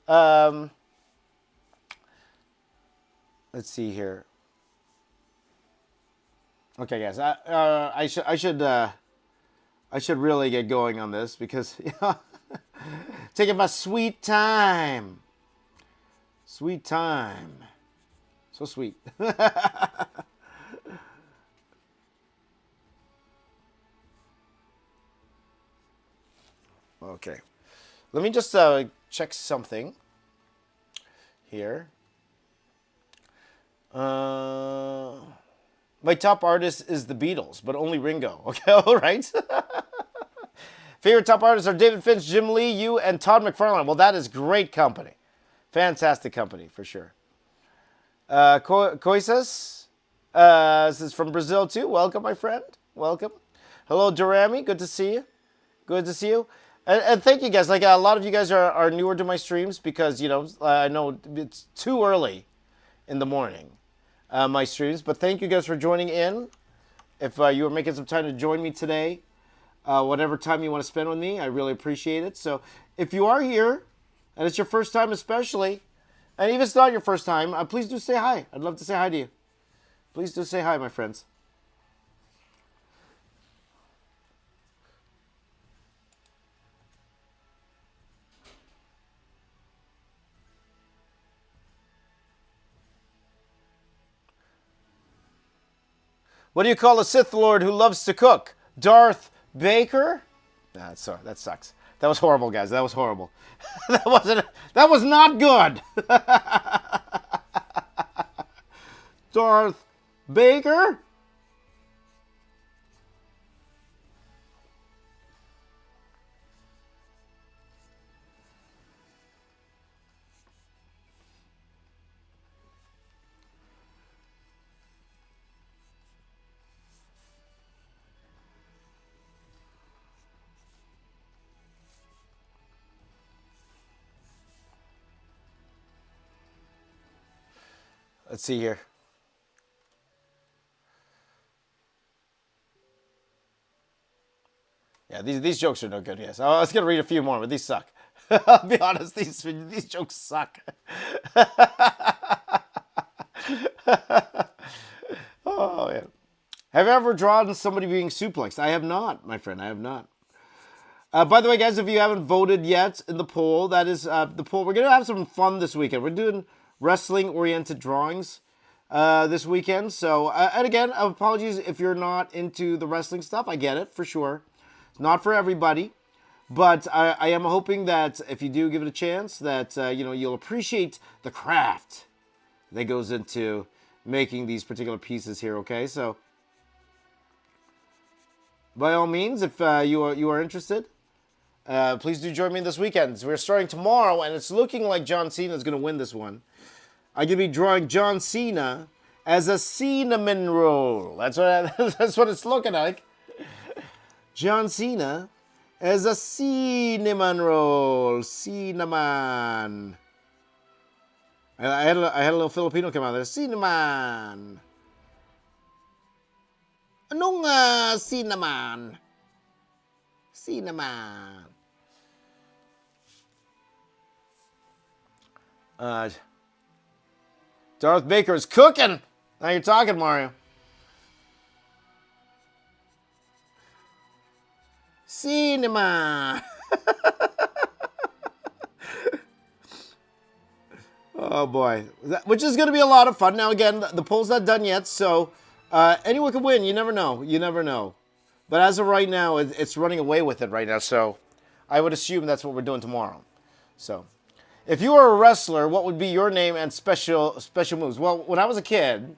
Let's see here. Okay, guys. I should really get going on this because taking my sweet time. Sweet time. So sweet. Okay. Let me just check something here. My top artist is the Beatles, but only Ringo. Okay, all right. Favorite top artists are David Finch, Jim Lee, you, and Todd McFarlane. Well, that is great company. Fantastic company, for sure. Coisas, this is from Brazil too. Welcome, my friend. Welcome. Hello, Durami. Good to see you. Good to see you. And thank you guys. Like a lot of you guys are newer to my streams because, you know, I know it's too early in the morning, my streams. But thank you guys for joining in. If you were making some time to join me today, whatever time you want to spend with me, I really appreciate it. So if you are here, and it's your first time especially, and even if it's not your first time, please do say hi. I'd love to say hi to you. Please do say hi, my friends. What do you call a Sith Lord who loves to cook? Darth Baker? Nah, sorry, that sucks. That was horrible, guys. That was horrible. That was not good. Darth Baker? Let's see here. Yeah, these jokes are no good, yes. I was going to read a few more, but these suck. I'll be honest, these jokes suck. Oh, yeah. Have you ever drawn somebody being suplexed? I have not, my friend. I have not. By the way, guys, if you haven't voted yet in the poll, that is the poll. We're going to have some fun this weekend. We're doing wrestling-oriented drawings this weekend. So, and again, apologies if you're not into the wrestling stuff. I get it, for sure. It's not for everybody. But I am hoping that if you do give it a chance, that you'll appreciate the craft that goes into making these particular pieces here, okay? So, by all means, if you are interested, please do join me this weekend. We're starting tomorrow, and it's looking like John Cena is going to win this one. I'm going to be drawing John Cena as a cinnamon roll. That's what it's looking like. John Cena as a cinnamon roll. Cinnamon. I had a little Filipino come out there. Cinnamon. Anong cinnamon? Cinnamon. Darth Baker is cooking. Now you're talking, Mario. Cinema. Oh boy, which is going to be a lot of fun. Now again, the poll's not done yet, so anyone can win. You never know. You never know. But as of right now, it's running away with it right now. So I would assume that's what we're doing tomorrow. So. If you were a wrestler, what would be your name and special moves? Well, when I was a kid,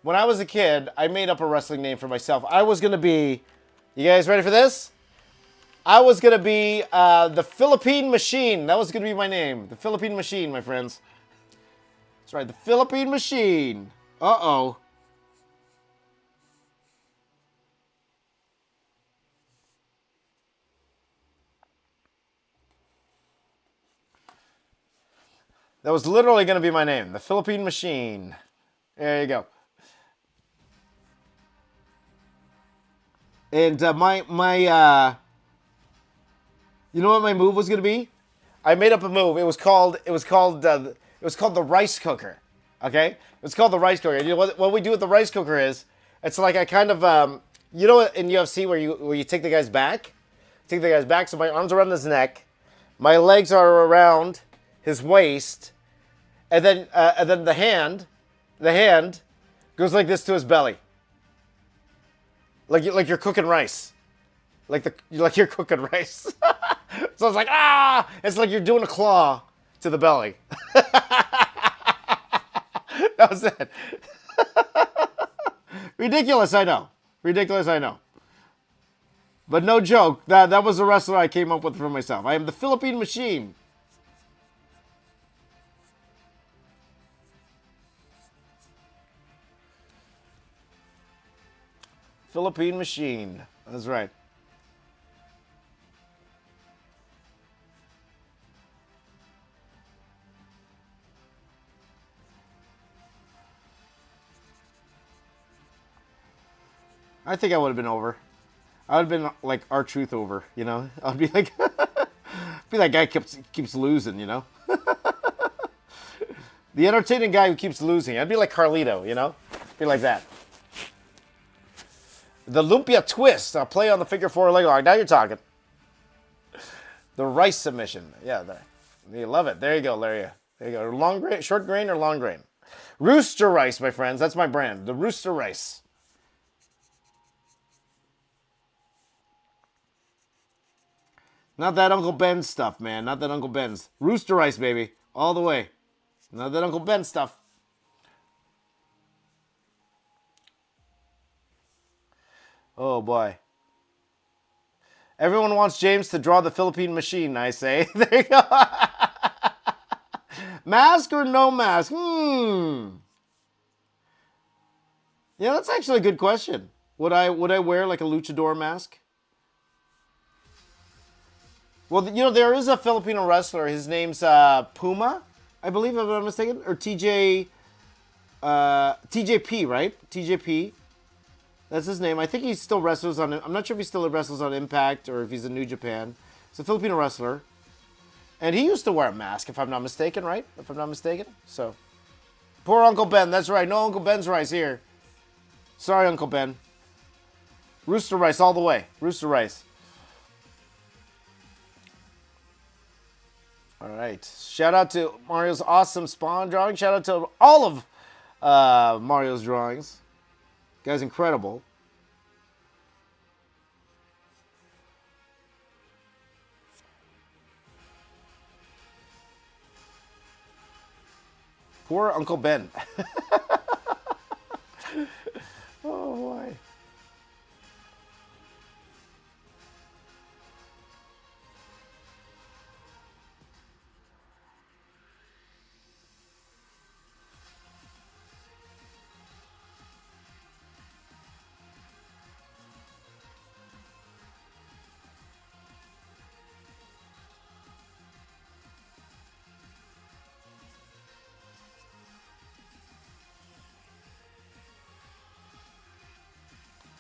I made up a wrestling name for myself. I was going to be, you guys ready for this? I was going to be the Philippine Machine. That was going to be my name. The Philippine Machine, my friends. That's right, the Philippine Machine. Uh-oh. That was literally going to be my name, the Philippine Machine. There you go. And you know what my move was going to be? I made up a move. It was called the rice cooker. Okay, it was called the rice cooker. You know what we do with the rice cooker is, it's like I kind of you know in UFC where you take the guy's back, so my arms are around his neck, my legs are around his waist. And then the hand goes like this to his belly, like you're cooking rice, like you're cooking rice. So it's like it's like you're doing a claw to the belly. That was it. Ridiculous, I know. But no joke. That was the wrestler I came up with for myself. I am the Philippine Machine. Philippine Machine. That's right. I think I would have been over. I would have been like R-Truth over, you know? I'd be like, be that guy keeps losing, you know? The entertaining guy who keeps losing. I'd be like Carlito, you know? Be like that. The lumpia twist. I'll play on the figure 4 leg lock. Now you're talking. The rice submission. Yeah, there. You love it. There you go, Larry. There you go. Long grain, short grain or long grain? Rooster rice, my friends. That's my brand. The Rooster rice. Not that Uncle Ben stuff, man. Not that Uncle Ben's. Rooster rice, baby. All the way. Not that Uncle Ben stuff. Oh, boy. Everyone wants James to draw the Philippine machine, I say. There you go. Mask or no mask? Yeah, that's actually a good question. Would I wear like a luchador mask? Well, you know, there is a Filipino wrestler. His name's Puma, I believe, if I'm not mistaken. Or TJP, right? TJP. That's his name. I think he still wrestles on... I'm not sure if he still wrestles on Impact or if he's in New Japan. He's a Filipino wrestler. And he used to wear a mask, if I'm not mistaken, right? If I'm not mistaken. So, poor Uncle Ben. That's right. No Uncle Ben's rice here. Sorry, Uncle Ben. Rooster rice all the way. Rooster rice. All right. Shout out to Mario's awesome Spawn drawing. Shout out to all of Mario's drawings. Guy's incredible. Poor Uncle Ben. Oh, boy.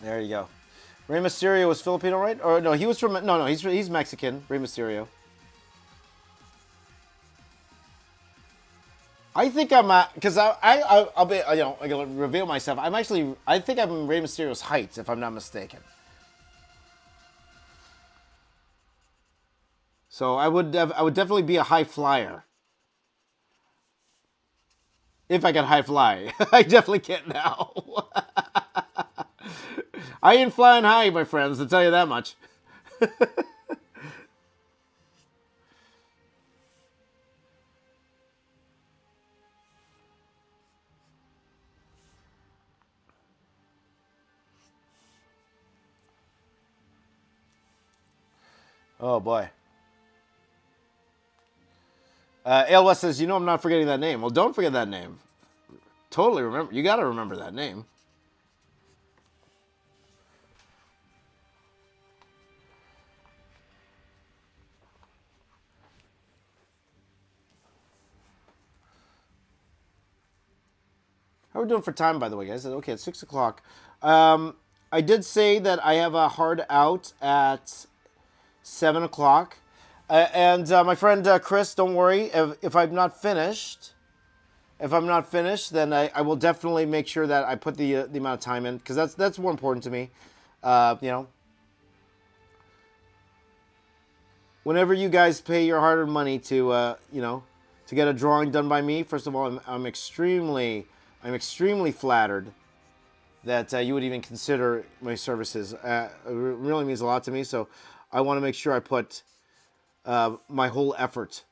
There you go. Rey Mysterio was Filipino, right? Or no, he was from... No, he's Mexican. Rey Mysterio. I think I'm... Because I'll be... You know, I'm going to reveal myself. I'm actually... I think I'm Rey Mysterio's height, if I'm not mistaken. So I would definitely be a high flyer. If I can high fly. I definitely can't now. I ain't flying high, my friends, to tell you that much. Oh, boy. Ale West says, you know I'm not forgetting that name. Well, don't forget that name. Totally remember. You got to remember that name. How are we doing for time, by the way, guys? Okay, it's 6 o'clock. I did say that I have a hard out at 7 o'clock. And my friend Chris, don't worry. If I'm not finished, then I will definitely make sure that I put the amount of time in, because that's more important to me. You know, whenever you guys pay your hard-earned money to you know, to get a drawing done by me, first of all, I'm extremely flattered that you would even consider my services. It really means a lot to me. So I want to make sure I put my whole effort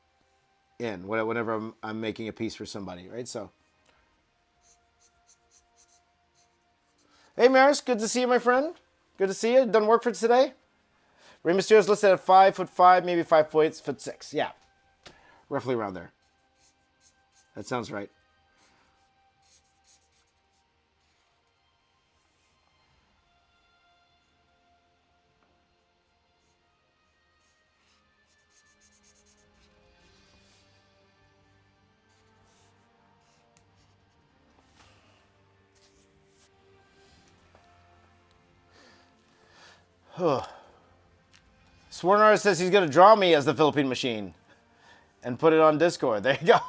in whenever I'm making a piece for somebody, right? So, hey Maris, good to see you, my friend. Good to see you. Done work for today. Rey Mysterio's listed at 5'5", maybe 5'6". Yeah, roughly around there. That sounds right. Sworn Artist says he's going to draw me as the Philippine Machine and put it on Discord. There you go.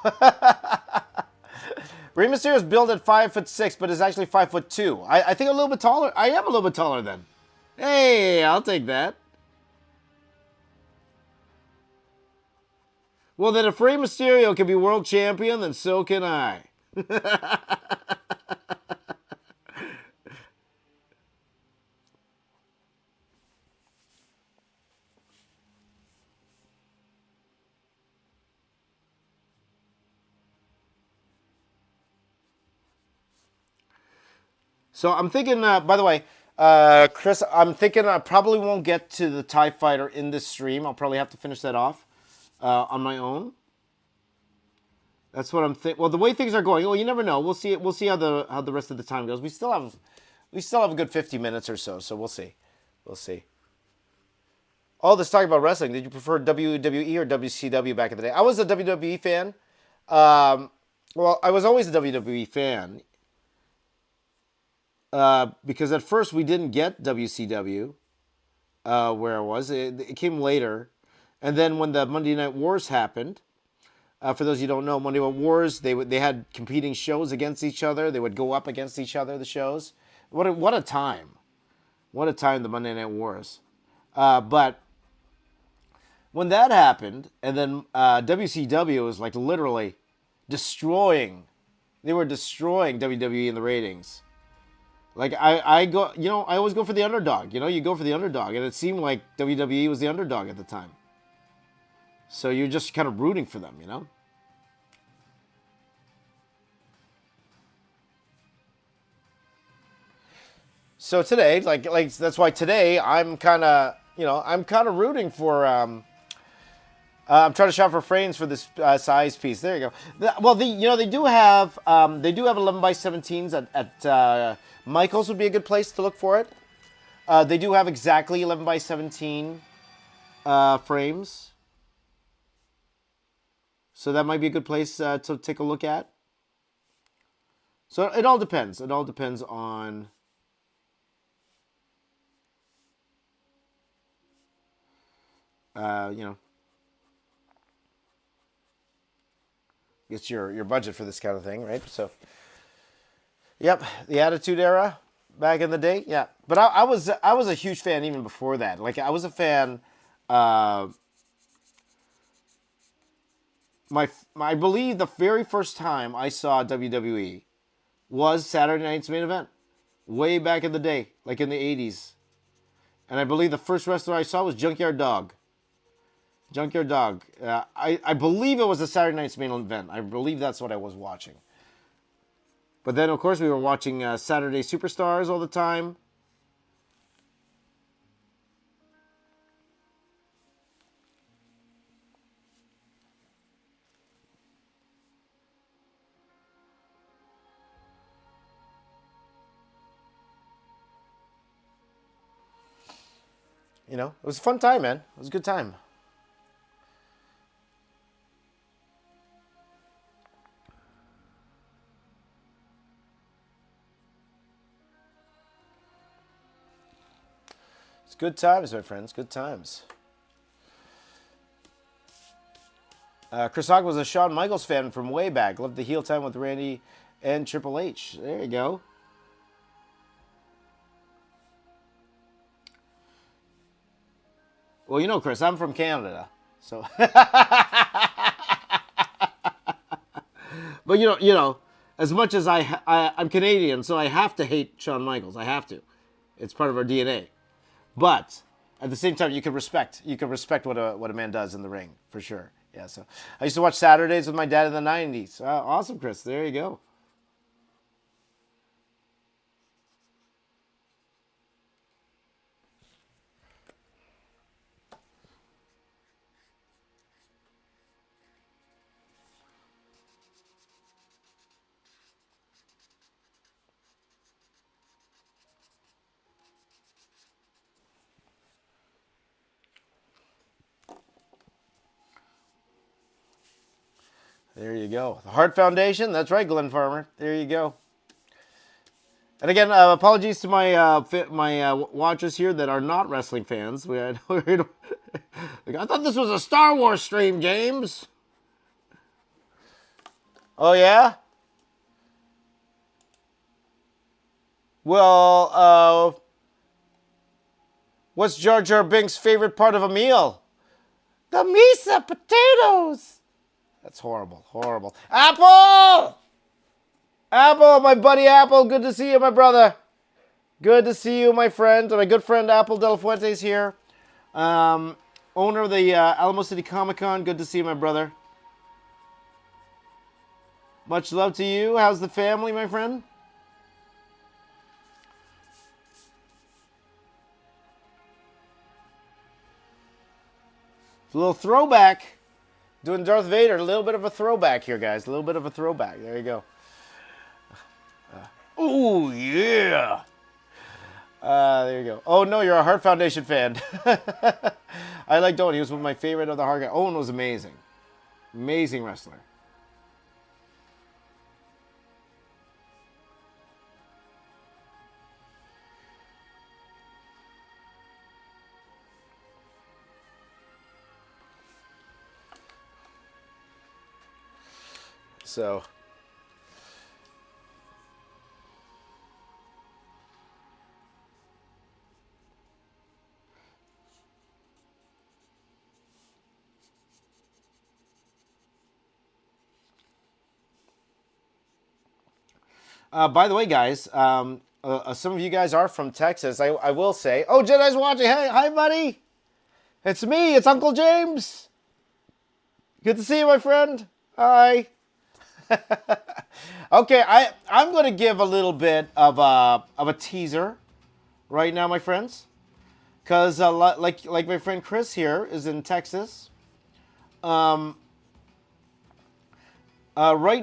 Rey Mysterio is billed at 5'6", but is actually 5'2". I think a little bit taller. I am a little bit taller then. Hey, I'll take that. Well, then if Rey Mysterio can be world champion, then so can I. So I'm thinking, by the way, Chris, I'm thinking I probably won't get to the TIE Fighter in this stream. I'll probably have to finish that off on my own. That's what I'm thinking. Well, the way things are going, well, you never know. We'll see. We'll see how the rest of the time goes. We still have a good 50 minutes or so. So we'll see. We'll see. Oh, this talking about wrestling. Did you prefer WWE or WCW back in the day? I was a WWE fan. Well, I was always a WWE fan. Because at first we didn't get WCW where I was. It came later. And then when the Monday Night Wars happened, for those you don't know, Monday Night Wars, they had competing shows against each other. They would go up against each other, the shows. What a time. What a time, the Monday Night Wars. But when that happened, and then WCW was like literally destroying. They were destroying WWE in the ratings. Like I go, I always go for the underdog. You go for the underdog, and it seemed like WWE was the underdog at the time. So you're just kind of rooting for them, So today, like that's why today I'm kind of, rooting for. I'm trying to shop for frames for this size piece. There you go. They do have 11 by 17s at Michael's would be a good place to look for it. They do have exactly 11 by 17 frames. So that might be a good place to take a look at. So it all depends. It all depends on it's your budget for this kind of thing, right? So, yep, the Attitude Era back in the day, yeah. But I was a huge fan even before that. Like I was a fan. I believe the very first time I saw WWE was Saturday Night's Main Event, way back in the day, like in the 80s. And I believe the first wrestler I saw was Junkyard Dog. Junkyard Dog. I believe it was a Saturday Night's Main Event. I believe that's what I was watching. But then, of course, we were watching Saturday Superstars all the time. It was a fun time, man. It was a good time. It's good times, my friends. Good times. Chris Hogg was a Shawn Michaels fan from way back. Loved the heel time with Randy and Triple H. There you go. Well, Chris, I'm from Canada, so. But as much as I'm Canadian, so I have to hate Shawn Michaels. I have to. It's part of our DNA. But at the same time, you can respect what a man does in the ring for sure. Yeah. So I used to watch Saturdays with my dad in the '90s. Awesome, Chris. There you go. There you go. The Hart Foundation. That's right, Glenn Farmer. There you go. And again, apologies to my watchers here that are not wrestling fans. I thought this was a Star Wars stream, James. Oh, yeah? Well, what's Jar Jar Binks' favorite part of a meal? The Misa potatoes. That's horrible. Horrible. Apple! Apple, my buddy Apple. Good to see you, my brother. Good to see you, my friend. My good friend Apple Del Fuente's here. Owner of the Alamo City Comic Con. Good to see you, my brother. Much love to you. How's the family, my friend? It's a little throwback. Doing Darth Vader, a little bit of a throwback here, guys. A little bit of a throwback. There you go. Oh, yeah. There you go. Oh, no, you're a Heart Foundation fan. I like Owen. He was one of my favorite of the Heart guys. Owen was amazing. Amazing wrestler. So... by the way, guys, some of you guys are from Texas. I will say. Oh, Jedi's watching. Hey, hi, buddy. It's me. It's Uncle James. Good to see you, my friend. Hi. Okay, I'm going to give a little bit of a teaser right now, my friends, because like my friend Chris here is in Texas. Right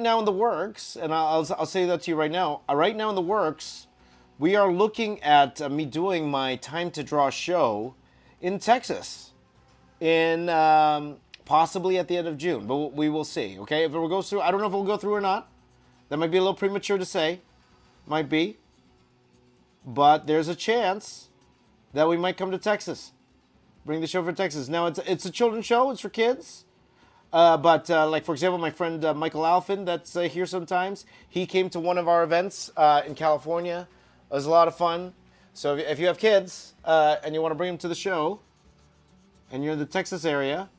now in the works, and I'll say that to you right now. Right now in the works, we are looking at me doing my Time to Draw show in Texas, in possibly at the end of June, but we will see. Okay, if it goes through, I don't know if it will go through or not. That might be a little premature to say, might be, but there's a chance that we might come to Texas, bring the show for Texas. Now it's a children's show. It's for kids. But like, for example, my friend Michael Alfin, that's here sometimes, he came to one of our events in California. It was a lot of fun. So if you have kids and you want to bring them to the show and you're in the Texas area,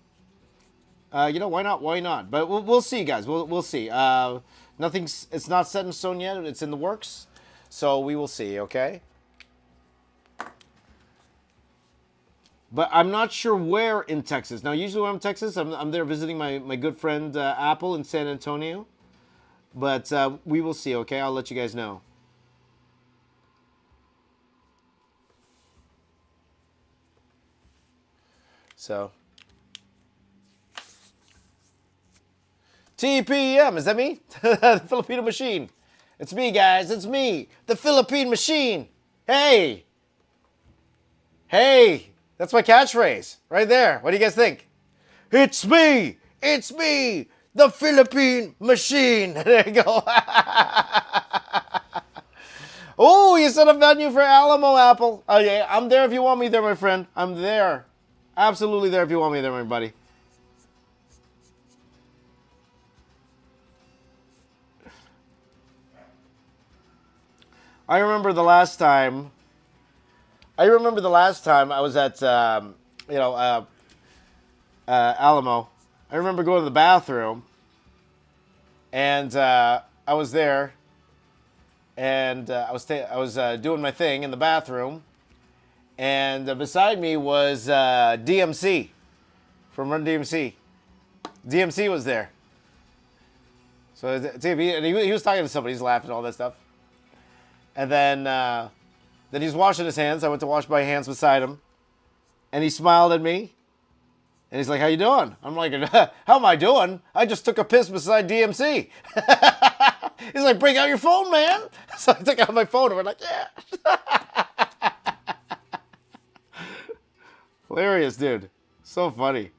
you know, why not? Why not? But we'll see, guys. We'll see. It's not set in stone yet. It's in the works. So we will see, okay? But I'm not sure where in Texas. Now, usually when I'm in Texas, I'm there visiting my good friend Apple in San Antonio. But we will see, okay? I'll let you guys know. So. TPM, is that me? The Filipino Machine. It's me, guys. It's me, the Philippine Machine. Hey. Hey. That's my catchphrase right there. What do you guys think? It's me, the Philippine Machine. There you go. Oh, you set a venue for Alamo, Apple. Oh, yeah, I'm there if you want me there, my friend. I'm there. Absolutely there if you want me there, my buddy. I remember the last time I was at, Alamo. I remember going to the bathroom, and I was there, and I was doing my thing in the bathroom, and beside me was DMC from Run DMC. DMC was there. So and he was talking to somebody. He's laughing, all that stuff. And then he's washing his hands. I went to wash my hands beside him. And he smiled at me. And he's like, how you doing? I'm like, how am I doing? I just took a piss beside DMC. He's like, bring out your phone, man. So I took out my phone and we're like, yeah. Hilarious, dude. So funny.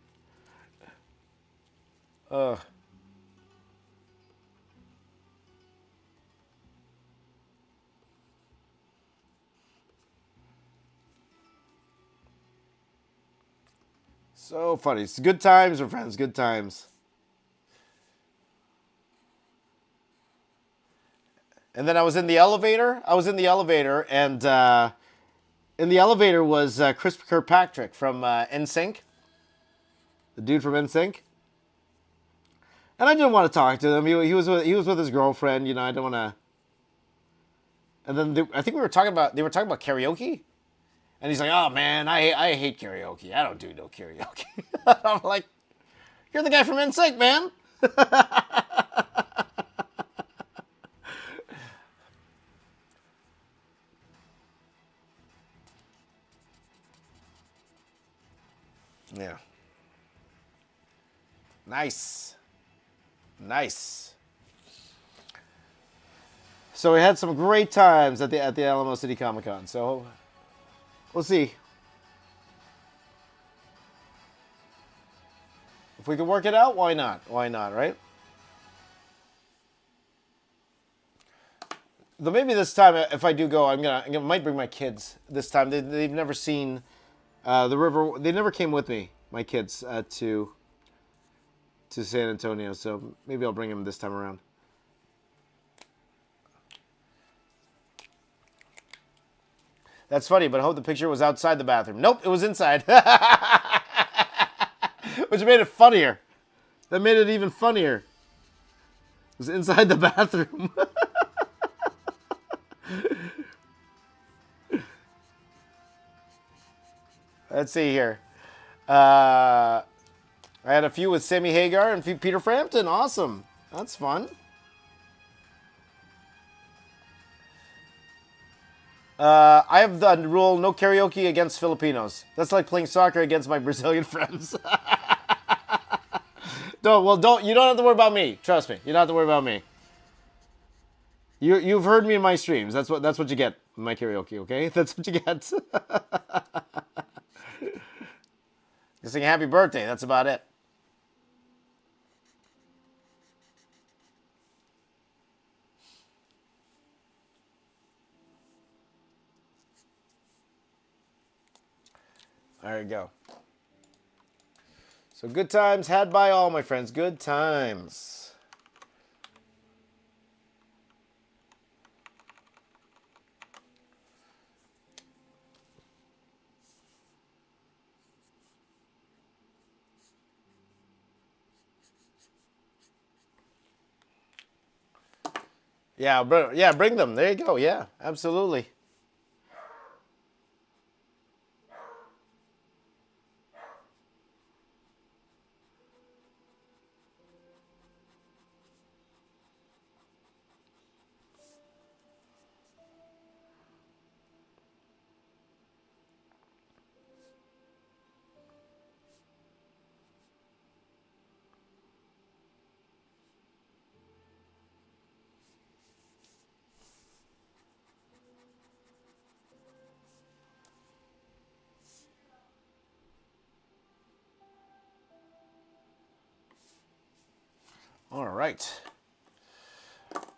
So funny. It's good times, my friends. Good times. And then I was in the elevator. And in the elevator was Chris Kirkpatrick from NSYNC. The dude from NSYNC. And I didn't want to talk to him. He was with his girlfriend. You know, I don't want to. And then I think they were talking about karaoke. And he's like, oh, man, I hate karaoke. I don't do no karaoke. I'm like, you're the guy from NSYNC, man. Yeah. Nice. Nice. So we had some great times at the Alamo City Comic Con. So we'll see if we can work it out. Why not? Why not? Right? Though maybe this time, if I do go, I might bring my kids this time. They've never seen the river. They never came with me, my kids, to San Antonio. So maybe I'll bring them this time around. That's funny, but I hope the picture was outside the bathroom. Nope, it was inside. Which made it funnier. That made it even funnier. It was inside the bathroom. Let's see here. I had a few with Sammy Hagar and Peter Frampton. Awesome. That's fun. I have the rule, no karaoke against Filipinos. That's like playing soccer against my Brazilian friends. You don't have to worry about me. Trust me. You don't have to worry about me. You've heard me in my streams. That's what you get in my karaoke, okay? That's what you get. You sing happy birthday, that's about it. There you go. So good times had by all, my friends. Good times. Yeah, bring them. There you go. Yeah, absolutely. All right.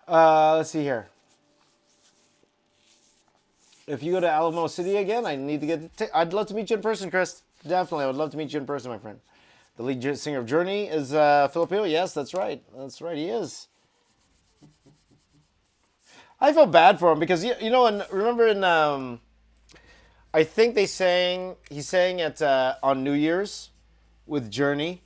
Let's see here. If you go to Alamo City again, I need to get. I'd love to meet you in person, Chris. Definitely, I would love to meet you in person, my friend. The lead singer of Journey is Filipino. Yes, that's right. That's right. He is. I felt bad for him because you know, and remember in I think he sang at on New Year's with Journey,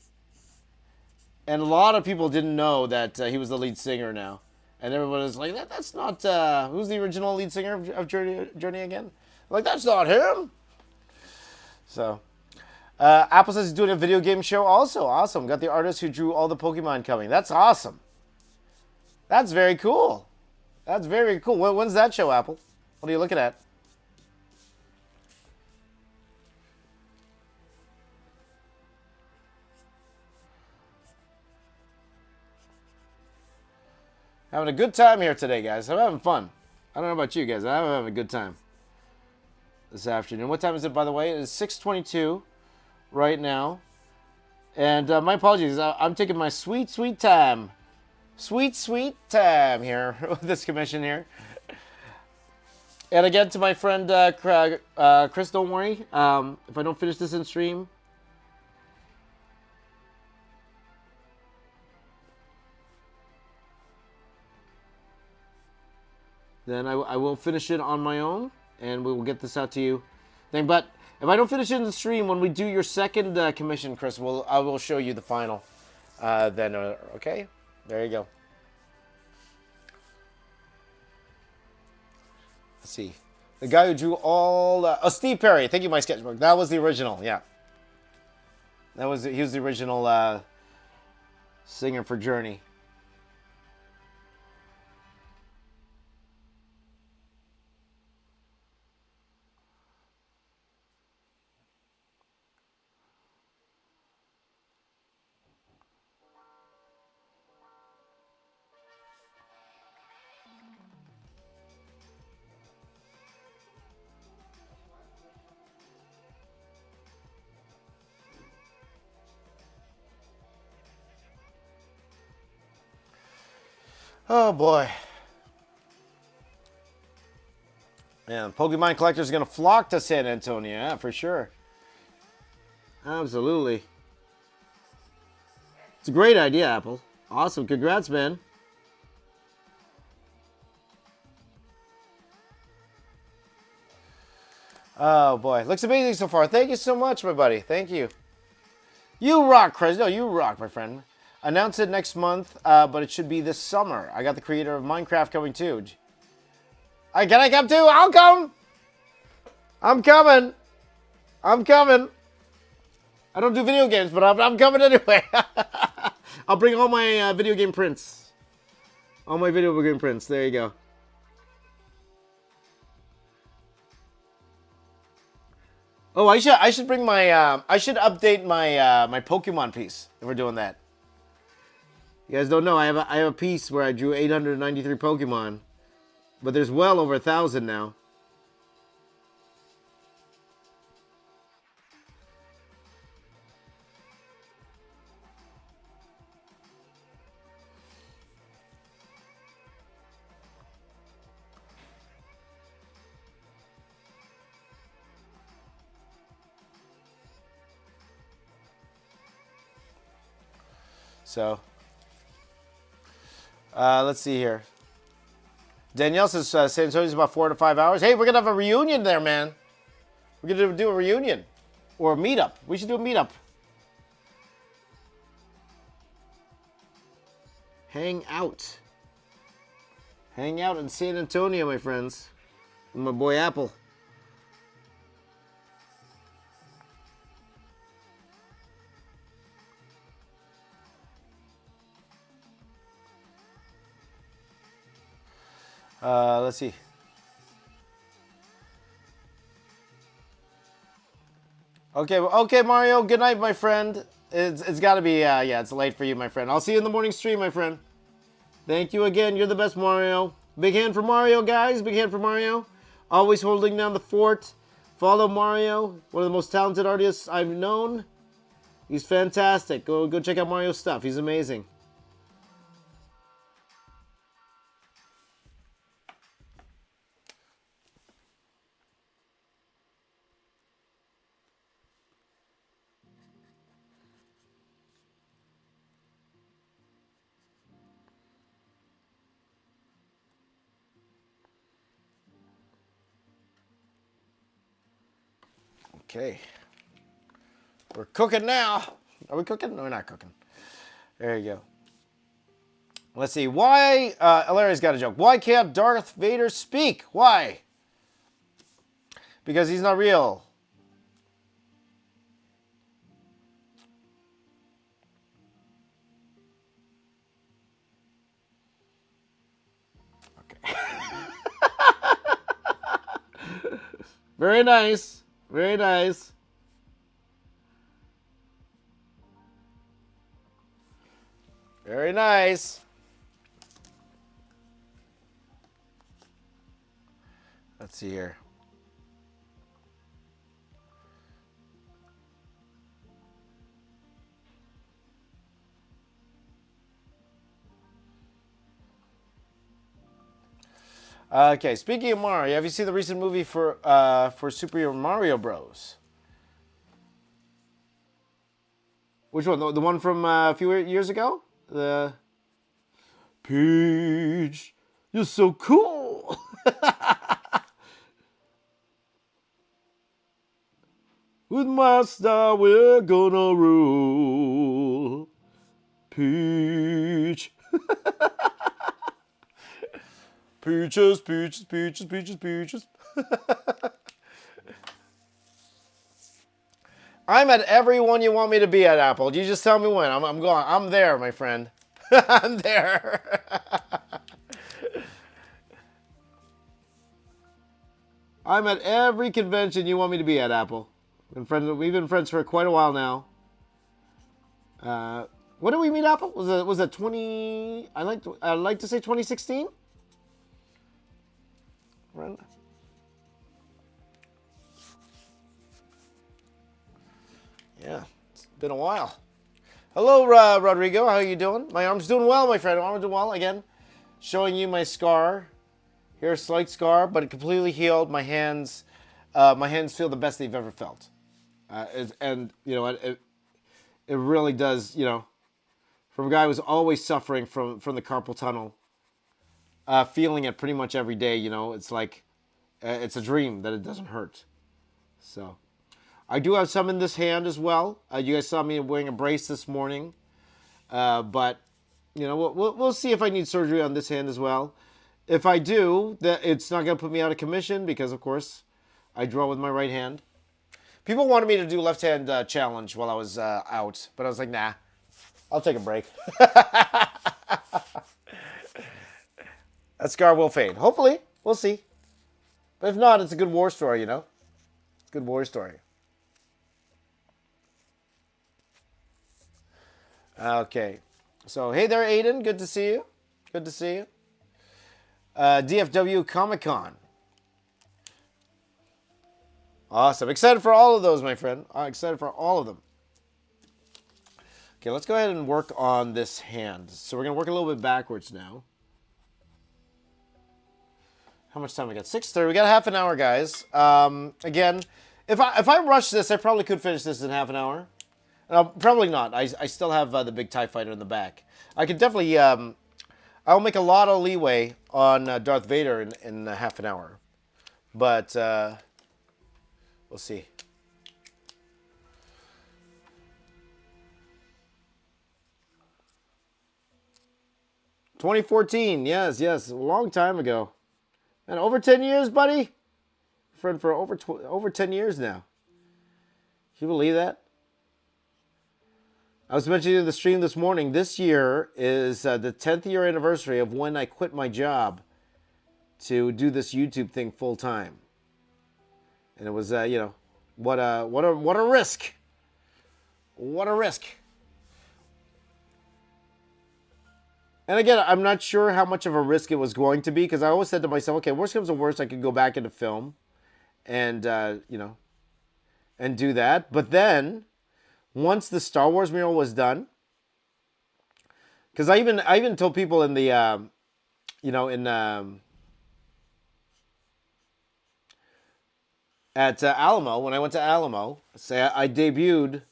and a lot of people didn't know that he was the lead singer now. And everyone was like, that's not, who's the original lead singer of Journey again? Like, that's not him. So, Apple says he's doing a video game show also. Awesome. Got the artist who drew all the Pokemon coming. That's awesome. That's very cool. That's very cool. When's that show, Apple? What are you looking at? Having a good time here today, guys. I'm having fun. I don't know about you guys. I'm having a good time this afternoon. What time is it, by the way? It's 6:22 right now. And my apologies. I'm taking my sweet, sweet time. Sweet, sweet time here with this commission here. And again, to my friend Chris, don't worry. If I don't finish this in stream, then I will finish it on my own, and we will get this out to you. But if I don't finish it in the stream, when we do your second commission, Chris, I will show you the final. Then, okay? There you go. Let's see. The guy who drew all... Steve Perry. Thank you, my sketchbook. That was the original, yeah. He was the original singer for Journey. Oh boy. Yeah, Pokemon collectors are going to flock to San Antonio, yeah, for sure. Absolutely. It's a great idea, Apple. Awesome. Congrats, man. Oh boy. Looks amazing so far. Thank you so much, my buddy. Thank you. You rock, Chris. No, you rock, my friend. Announce it next month, but it should be this summer. I got the creator of Minecraft coming too. Can I come too? I'll come. I'm coming. I'm coming. I don't do video games, but I'm coming anyway. I'll bring all my video game prints. All my video game prints. There you go. Oh, I should bring my I should update my my Pokemon piece if we're doing that. You guys don't know I have a piece where I drew 893 Pokemon, but there's well over 1,000 now. So, let's see here. Danielle says San Antonio's about 4 to 5 hours. Hey, we're going to have a reunion there, man. We're going to do a reunion. Or a meetup. We should do a meetup. Hang out. Hang out in San Antonio, my friends. With my boy Apple. Let's see. Okay, Mario. Good night, my friend. It's got to be, yeah, it's late for you, my friend. I'll see you in the morning stream, my friend. Thank you again. You're the best, Mario. Big hand for Mario, guys. Big hand for Mario. Always holding down the fort. Follow Mario. One of the most talented artists I've known. He's fantastic. Go check out Mario's stuff. He's amazing. Okay. We're cooking now. Are we cooking? No, we're not cooking. There you go. Let's see. Why? Larry's got a joke. Why can't Darth Vader speak? Why? Because he's not real. Okay. Very nice. Very nice. Very nice. Let's see here. Okay, speaking of Mario, have you seen the recent movie for Super Mario Bros? Which one? The one from a few years ago? The Peach, you're so cool. With my star, we're gonna rule. Peach. Peaches, peaches, peaches, peaches, peaches. I'm at every one you want me to be at, Apple. You just tell me when. I'm going. I'm there, my friend. I'm there. I'm at every convention you want me to be at, Apple. We've been friends for quite a while now. When did we meet, Apple? Was it 20? I'd like to say 2016. Friend. Yeah, it's been a while. Hello, Rodrigo. How are you doing? My arm's doing well, my friend. My arm's doing well again. showing you my scar. Here's a slight scar, but it completely healed. My hands feel the best they've ever felt. And you know, it really does, you know, from a guy who was always suffering from the carpal tunnel, feeling it pretty much every day, you know, it's like, it's a dream that it doesn't hurt. So, I do have some in this hand as well. You guys saw me wearing a brace this morning, but you know, we'll see if I need surgery on this hand as well. If I do, that it's not going to put me out of commission because, of course, I draw with my right hand. People wanted me to do left hand challenge while I was out, but I was like, nah, I'll take a break. That scar will fade. Hopefully, we'll see. But if not, it's a good war story, you know? Good war story. Okay. So, hey there, Aiden. Good to see you. Good to see you. DFW Comic-Con. Awesome. Excited for all of those, my friend. I'm excited for all of them. Okay, let's go ahead and work on this hand. So we're going to work a little bit backwards now. How much time we got? 6:30. We got half an hour, guys. Again, if I rush this, I probably could finish this in half an hour. Probably not. I still have the big TIE fighter in the back. I could definitely... I'll make a lot of leeway on Darth Vader in half an hour. But we'll see. "2014, yes, a long time ago. And over 10 years, buddy. Friend for over 10 years now. Can you believe that? I was mentioning in the stream this morning, this year is the 10th year anniversary of when I quit my job to do this YouTube thing full time. And it was, you know, what a risk. What a risk. And again, I'm not sure how much of a risk it was going to be because I always said to myself, okay, worst comes to worst, I could go back into film and, you know, and do that. But then, once the Star Wars mural was done, because I even told people in the, you know, in at Alamo, when I went to Alamo, say I debuted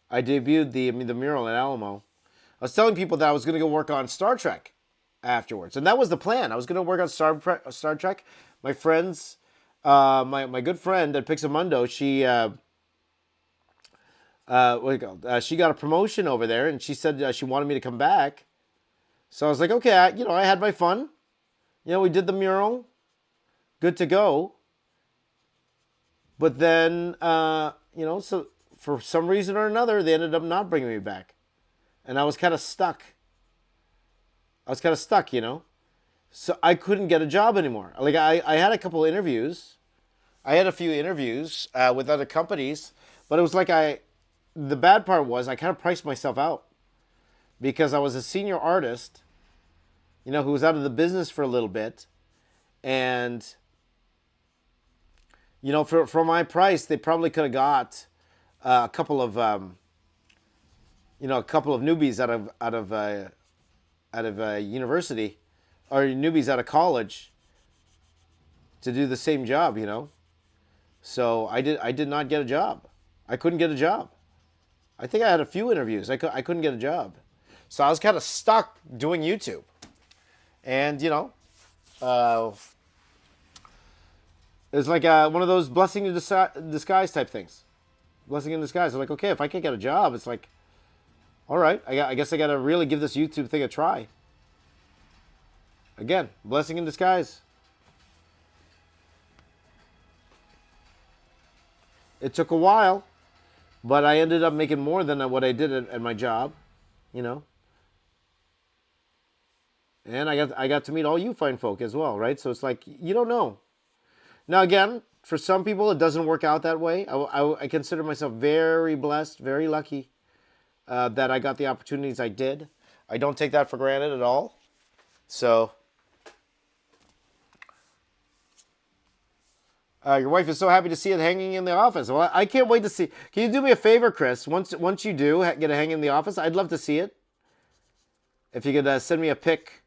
the mural at Alamo. I was telling people that I was going to go work on Star Trek afterwards, and that was the plan. I was going to work on Star Trek. My friends, my good friend at Pixamundo, she she got a promotion over there, and she said she wanted me to come back. So I was like, okay, you know, I had my fun. You know, we did the mural, good to go. But then, you know, so for some reason or another, they ended up not bringing me back. And I was kind of stuck. You know. So I couldn't get a job anymore. Like, I had a couple interviews. I had a few interviews with other companies. But it was like the bad part was I kind of priced myself out. Because I was a senior artist, you know, who was out of the business for a little bit. And, you know, for my price, they probably could have got a couple of... you know, a couple of newbies out of university, or newbies out of college, to do the same job, you know. So I did not get a job. I couldn't get a job. I think I had a few interviews. I couldn't get a job, so I was kind of stuck doing YouTube, and you know, it's like one of those blessing in disguise type things. Blessing in disguise. I'm like, okay, if I can't get a job, it's like, all right, I guess I got to really give this YouTube thing a try. Again, blessing in disguise. It took a while, but I ended up making more than what I did at my job, you know. And I got to meet all you fine folk as well, right? So it's like, you don't know. Now again, for some people, it doesn't work out that way. I consider myself very blessed, very lucky. That I got the opportunities I did. I don't take that for granted at all. So, your wife is so happy to see it hanging in the office. Well, I can't wait to see. Can you do me a favor, Chris? Once you do get it hanging in the office, I'd love to see it. If you could send me a pic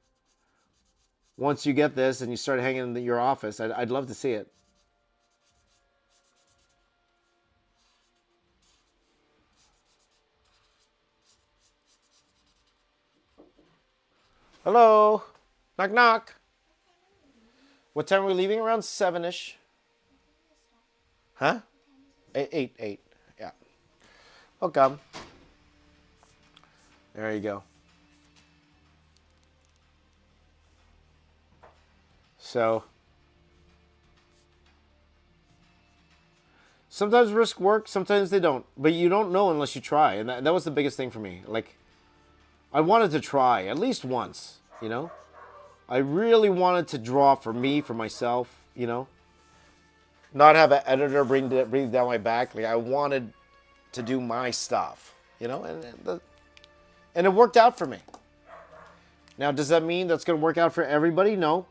once you get this and you start hanging in your office. I'd love to see it. Hello? Knock, knock. What time are we leaving? Around 7-ish. Huh? 8. Yeah. Welcome. There you go. So, sometimes risk work, sometimes they don't. But you don't know unless you try. And that was the biggest thing for me. Like, I wanted to try at least once, you know? I really wanted to draw for me, for myself, you know? Not have an editor breathe down my back. Like, I wanted to do my stuff, you know? And it worked out for me. Now, does that mean that's going to work out for everybody? No.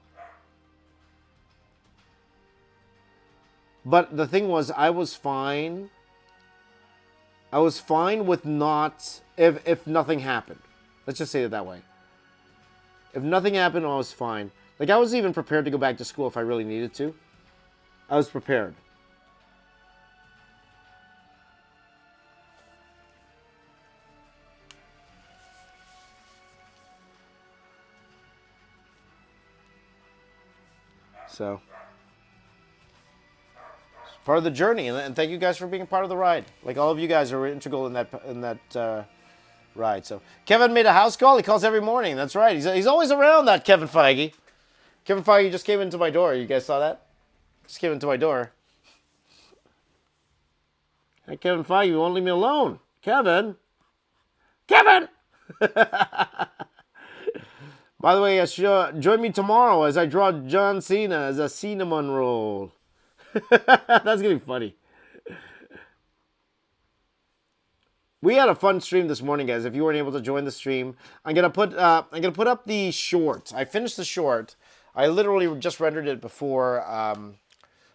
But the thing was, I was fine. I was fine with not, if nothing happened. Let's just say it that way. If nothing happened, I was fine. Like, I was even prepared to go back to school if I really needed to. I was prepared. So, it's part of the journey, and thank you guys for being a part of the ride. Like, all of you guys are integral in that ride. So, Kevin made a house call. He calls every morning. That's right. He's always around, that Kevin Feige. Kevin Feige just came into my door. You guys saw that? Just came into my door. Hey, Kevin Feige, you won't leave me alone. Kevin! Kevin! By the way, join me tomorrow as I draw John Cena as a cinnamon roll. That's going to be funny. We had a fun stream this morning, guys. If you weren't able to join the stream, I'm gonna put up the short. I finished the short. I literally just rendered it before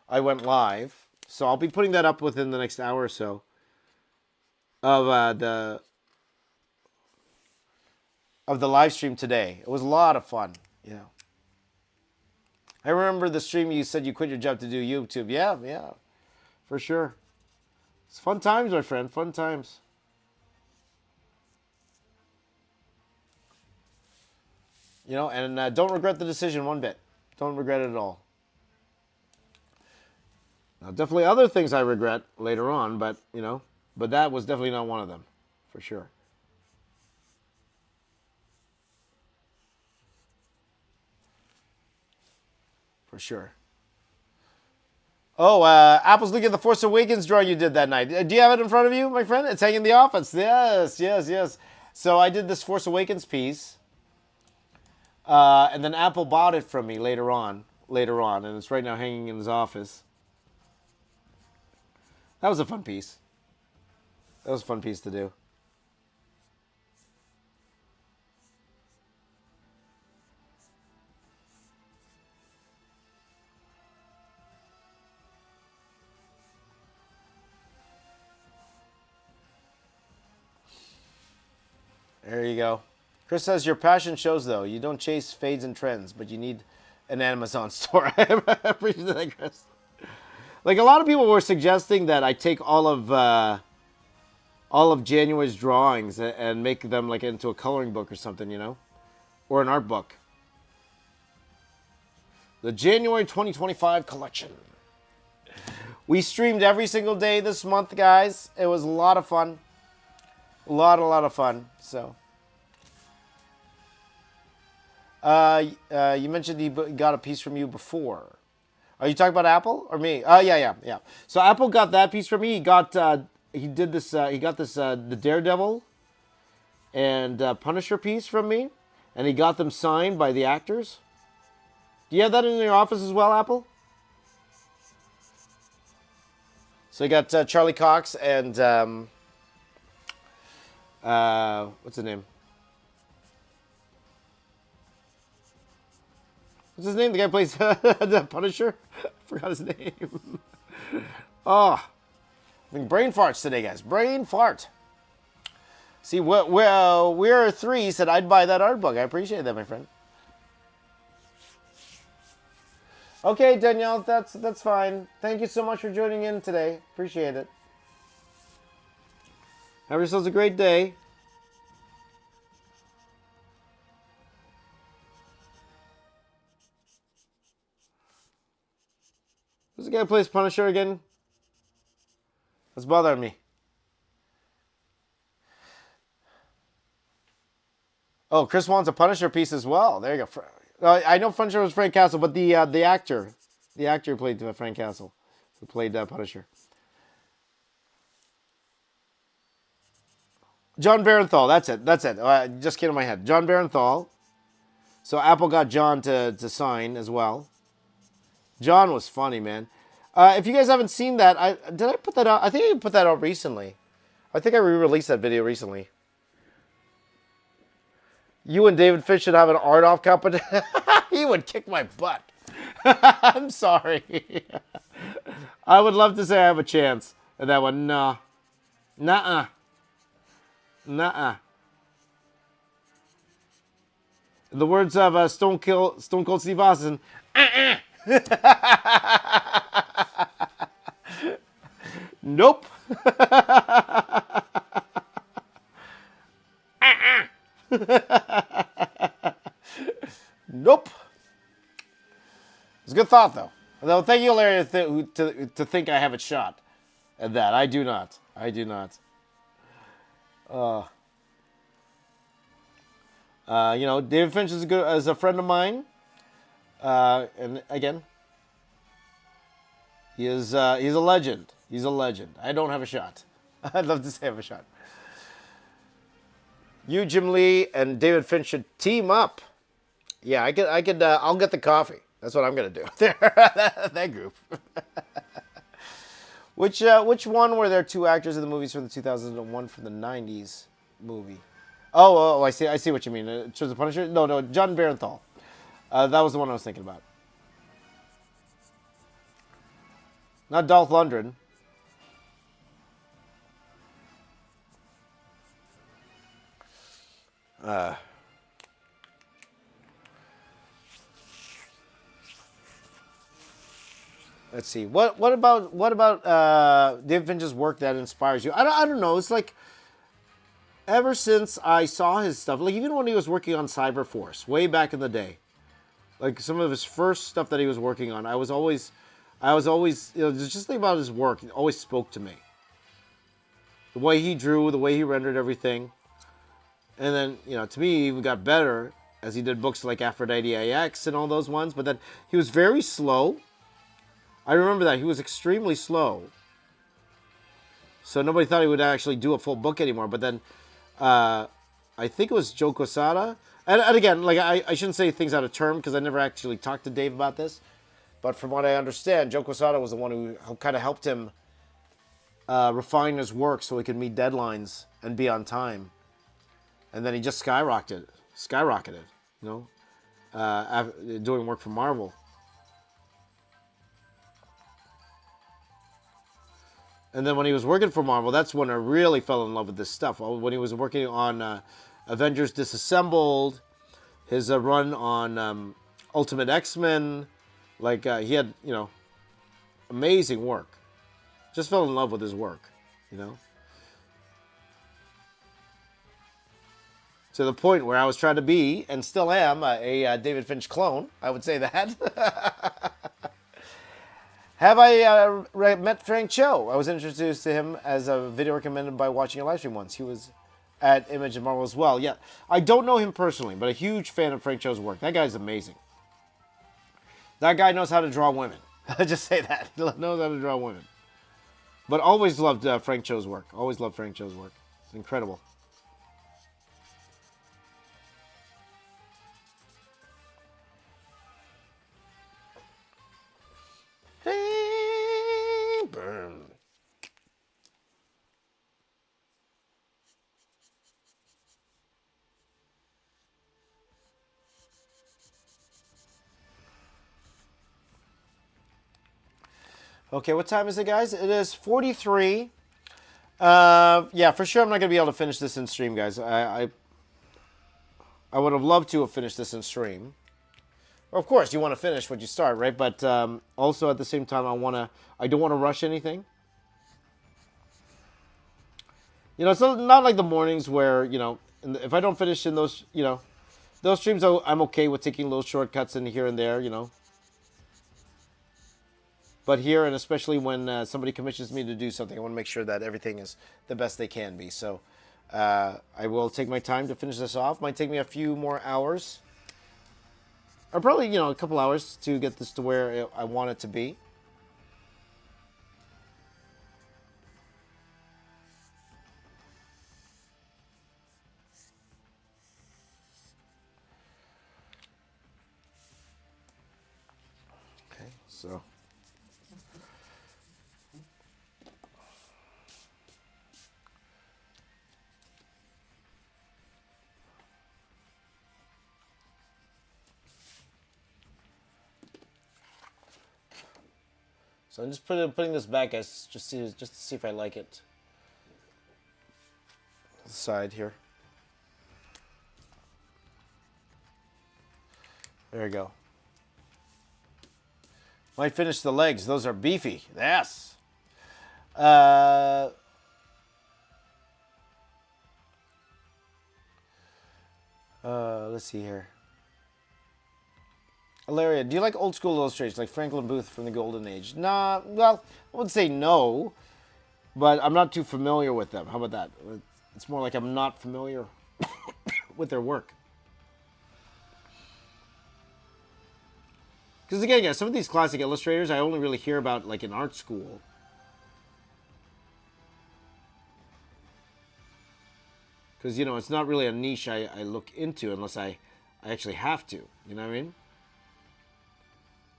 I went live, so I'll be putting that up within the next hour or so. Of the live stream today. It was a lot of fun, you know. I remember the stream you said you quit your job to do YouTube. Yeah, for sure. It's fun times, my friend. Fun times. You know, and don't regret the decision one bit. Don't regret it at all. Now, definitely other things I regret later on, but, you know, but that was definitely not one of them, for sure. For sure. Oh, Apple's League of the Force Awakens drawing you did that night. Do you have it in front of you, my friend? It's hanging in the office. Yes. So I did this Force Awakens piece. And then Apple bought it from me later on, and it's right now hanging in his office. That was a fun piece. That was a fun piece to do. There you go. Chris says, your passion shows, though. You don't chase fades and trends, but you need an Amazon store. I appreciate that, Chris. Like, a lot of people were suggesting that I take all of January's drawings and make them, like, into a coloring book or something, you know? Or an art book. The January 2025 collection. We streamed every single day this month, guys. It was a lot of fun. A lot of fun, so... you mentioned he got a piece from you before. Are you talking about Apple or me? Yeah. So Apple got that piece from me. He got the Daredevil and Punisher piece from me, and he got them signed by the actors. Do you have that in your office as well, Apple? So you got Charlie Cox and what's his name? What's his name? The guy who plays the Punisher? I forgot his name. Oh. I mean, brain farts today, guys. Brain fart. See, we're three said I'd buy that art book. I appreciate that, my friend. Okay, Danielle, that's fine. Thank you so much for joining in today. Appreciate it. Have yourselves a great day. Who's the guy who plays Punisher again? That's bothering me. Oh, Chris wants a Punisher piece as well. There you go. I know Punisher was Frank Castle, but the actor who played Frank Castle, who played Punisher. John Barenthal. That's it. Just came to my head. John Barenthal. So Apple got John to sign as well. John was funny, man. If you guys haven't seen that, did I put that out? I think I put that out recently. I think I re-released that video recently. You and David Finch should have an art-off competition. He would kick my butt. I'm sorry. I would love to say I have a chance. And that one, nah. Nuh-uh. Nuh-uh. In the words of Stone Cold Steve Austin, nope. Nope. It's a good thought, though. Though, thank you, Larry, to think I have a shot at that. I do not. I do not. David Finch is a friend of mine. And again, he's a legend. He's a legend. I don't have a shot. I'd love to say I have a shot. You, Jim Lee, and David Finch should team up. Yeah, I'll get the coffee. That's what I'm gonna do. That group. Which one were there two actors in the movies from the 2001 from the 90s movie? Oh, I see what you mean. Choose the Punisher? No, John Barenthal. That was the one I was thinking about. Not Dolph Lundgren. Let's see. What about David Finch's work that inspires you? I don't know. It's like ever since I saw his stuff, like even when he was working on Cyberforce way back in the day, like some of his first stuff that he was working on, I was always, just think about his work. It always spoke to me. The way he drew, the way he rendered everything, and then to me, he even got better as he did books like Aphrodite AX and all those ones. But then he was very slow. I remember that he was extremely slow. So nobody thought he would actually do a full book anymore. But then, I think it was Joe Quesada. And again, like I shouldn't say things out of term because I never actually talked to Dave about this. But from what I understand, Joe Quesada was the one who kind of helped him refine his work so he could meet deadlines and be on time. And then he just skyrocketed, doing work for Marvel. And then when he was working for Marvel, that's when I really fell in love with this stuff. When he was working on Avengers Disassembled, his run on Ultimate X-Men, he had, amazing work. Just fell in love with his work, To the point where I was trying to be, and still am, a David Finch clone. I would say that. Have I met Frank Cho? I was introduced to him as a video recommended by watching a live stream once. He was at Image and Marvel as well. Yeah, I don't know him personally, but a huge fan of Frank Cho's work. That guy's amazing. That guy knows how to draw women. I just say that. He knows how to draw women. But always loved Frank Cho's work. Always loved Frank Cho's work. It's incredible. Burn. Okay, what time is it, guys? It is 43. Yeah, for sure I'm not going to be able to finish this in stream, guys. I would have loved to have finished this in stream. Of course, you want to finish what you start, right? But also at the same time, I don't want to rush anything. You know, it's not like the mornings where, you know, if I don't finish in those, you know, those streams, I'm okay with taking little shortcuts in here and there, you know. But here, and especially when somebody commissions me to do something, I want to make sure that everything is the best they can be. So I will take my time to finish this off. Might take me a few more hours. Or probably, you know, a couple hours to get this to where I want it to be. Okay, so... So I'm just putting this back, guys, just to see if I like it. The side here. There you go. Might finish the legs. Those are beefy. Yes. Let's see here. Hilaria, do you like old school illustrations like Franklin Booth from the Golden Age? Nah, well, I wouldn't say no, but I'm not too familiar with them. How about that? It's more like I'm not familiar with their work. Because again, guys, some of these classic illustrators I only really hear about like in art school. Because, you know, it's not really a niche I look into unless I actually have to. You know what I mean?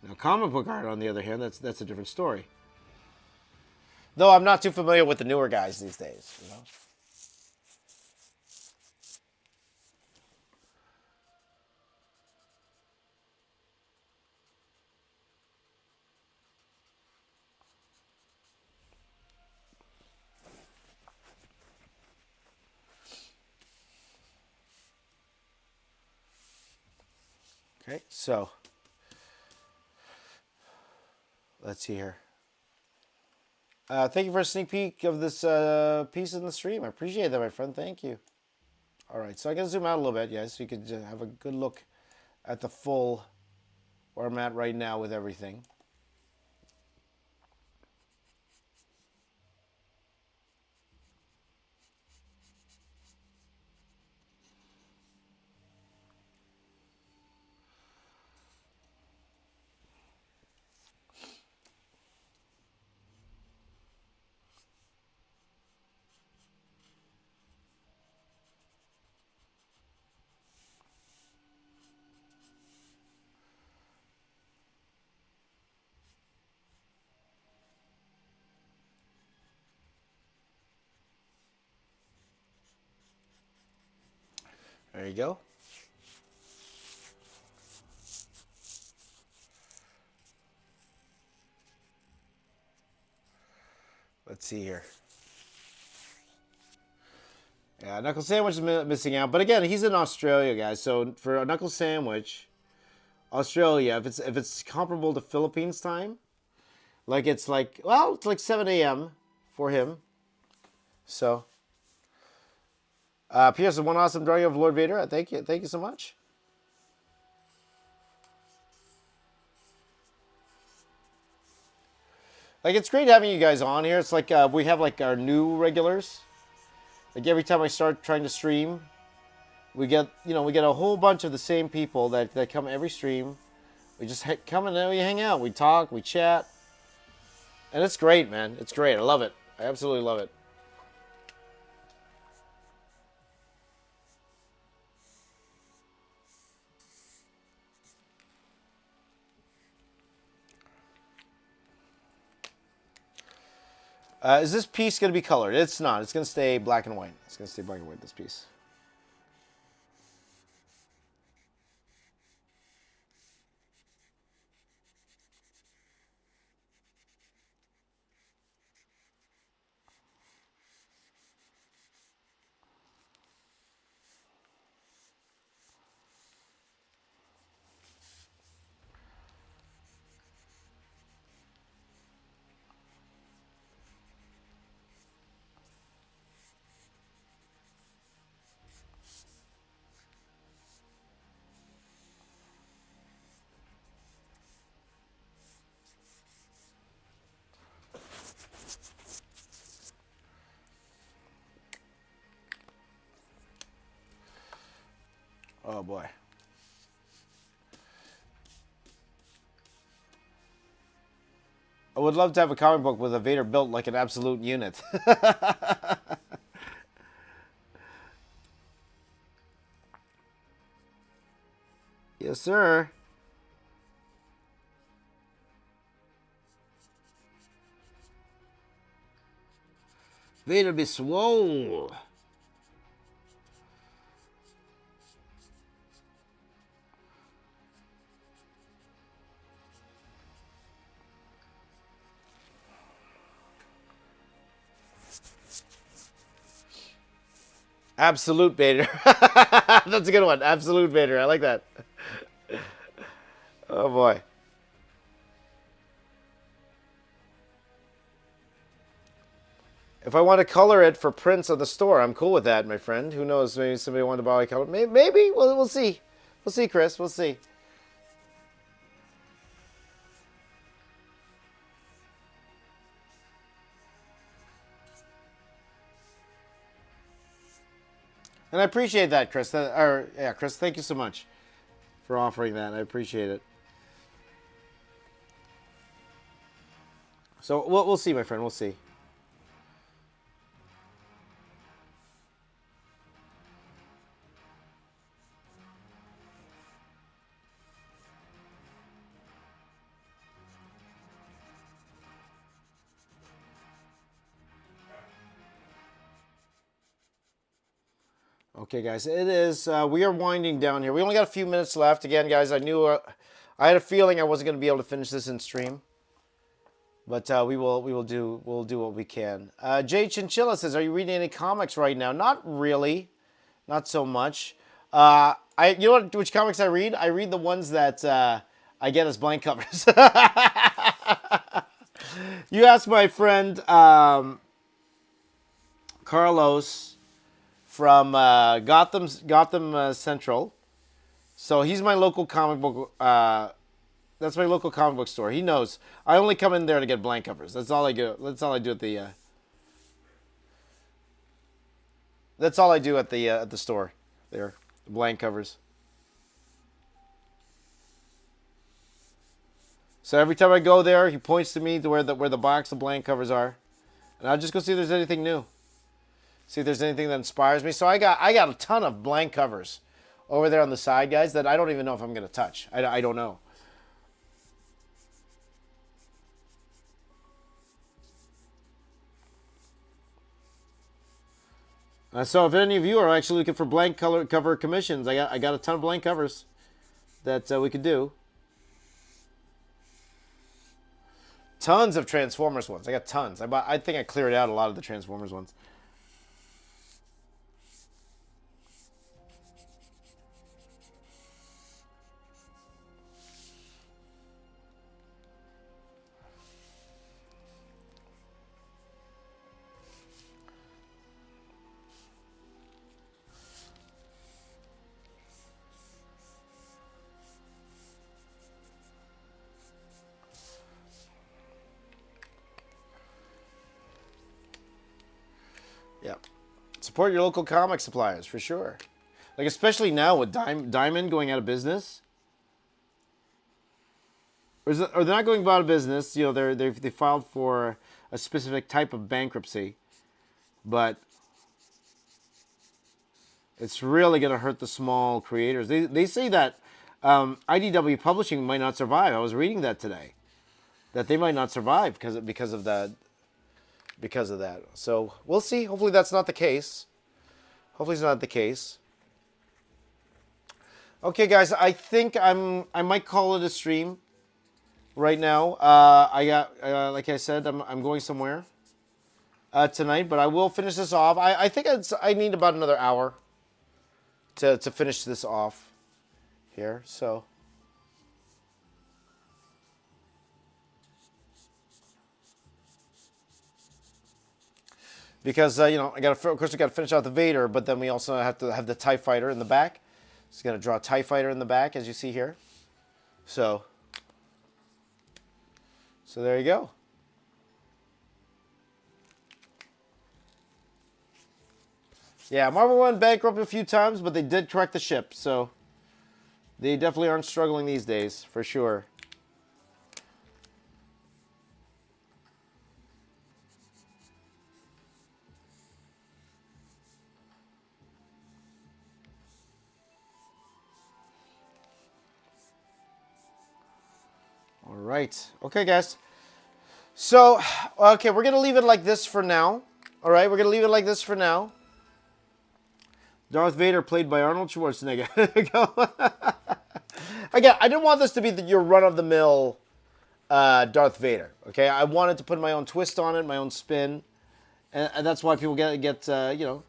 Now, comic book art, on the other hand, that's a different story. Though I'm not too familiar with the newer guys these days, you know? Okay, so let's see here. Thank you for a sneak peek of this piece in the stream. I appreciate that, my friend. Thank you. All right, so I can zoom out a little bit, yes, so you could have a good look at the full where I'm at right now with everything. There you go. Let's see here. Yeah, Knuckle Sandwich is missing out, but again, he's in Australia, guys. So for a Knuckle Sandwich, Australia, if it's comparable to Philippines time, like it's like 7 a.m. for him. So, P.S. One awesome drawing of Lord Vader. Thank you so much. Like, it's great having you guys on here. It's like we have like our new regulars. Like every time I start trying to stream, we get a whole bunch of the same people that come every stream. We just come and we hang out, we talk, we chat, and it's great, man. It's great. I love it. I absolutely love it. Is this piece going to be colored? It's not. It's going to stay black and white. It's going to stay black and white, this piece. Oh boy. I would love to have a comic book with a Vader built like an absolute unit. Yes, sir. Vader be swole. Absolute Vader. That's a good one. Absolute Vader. I like that. Oh boy. If I want to color it for prints of the store, I'm cool with that, my friend. Who knows? Maybe somebody wanted to buy a color. Maybe. We'll see. We'll see, Chris. We'll see. And I appreciate that, Chris. Chris, thank you so much for offering that. I appreciate it. So we'll see, my friend. We'll see. Okay, guys, it is. We are winding down here. We only got a few minutes left. Again, guys, I knew I had a feeling I wasn't going to be able to finish this in stream, but we'll do what we can. Jay Chinchilla says, "Are you reading any comics right now?" Not really, not so much. You know what? Which comics I read? I read the ones that I get as blank covers. You asked my friend Carlos from Gotham Central. So he's my local comic book. That's my local comic book store. He knows. I only come in there to get blank covers. That's all I do. That's all I do at the. That's all I do at the store. There, blank covers. So every time I go there, he points to me to where the box of blank covers are, and I'll just go see if there's anything new. See if there's anything that inspires me. So I got a ton of blank covers over there on the side, guys, that I don't even know if I'm going to touch. I don't know. So if any of you are actually looking for blank cover commissions, I got a ton of blank covers that we could do. Tons of Transformers ones. I got tons. I think I cleared out a lot of the Transformers ones. Yeah. Support your local comic suppliers, for sure. Like, especially now with Diamond going out of business. Or they're not going out of business. You know, they filed for a specific type of bankruptcy. But it's really going to hurt the small creators. They say that IDW Publishing might not survive. I was reading that today. That they might not survive because of that. Because of that. So we'll see. Hopefully that's not the case. Hopefully it's not the case. Okay, guys, I think I might call it a stream right now. I got like I said, I'm going somewhere tonight, but I will finish this off. I think I need about another hour to finish this off here. So. Because, you know, of course, we got to finish out the Vader, but then we also have to have the TIE Fighter in the back. Just got to draw a TIE Fighter in the back, as you see here. So there you go. Yeah, Marvel went bankrupt a few times, but they did correct the ship. So They definitely aren't struggling these days, for sure. All right. Okay, guys. So, okay, we're going to leave it like this for now. All right, we're going to leave it like this for now. Darth Vader played by Arnold Schwarzenegger. There we go. Again, I didn't want this to be your run-of-the-mill Darth Vader. Okay, I wanted to put my own twist on it, my own spin, and that's why people get you know,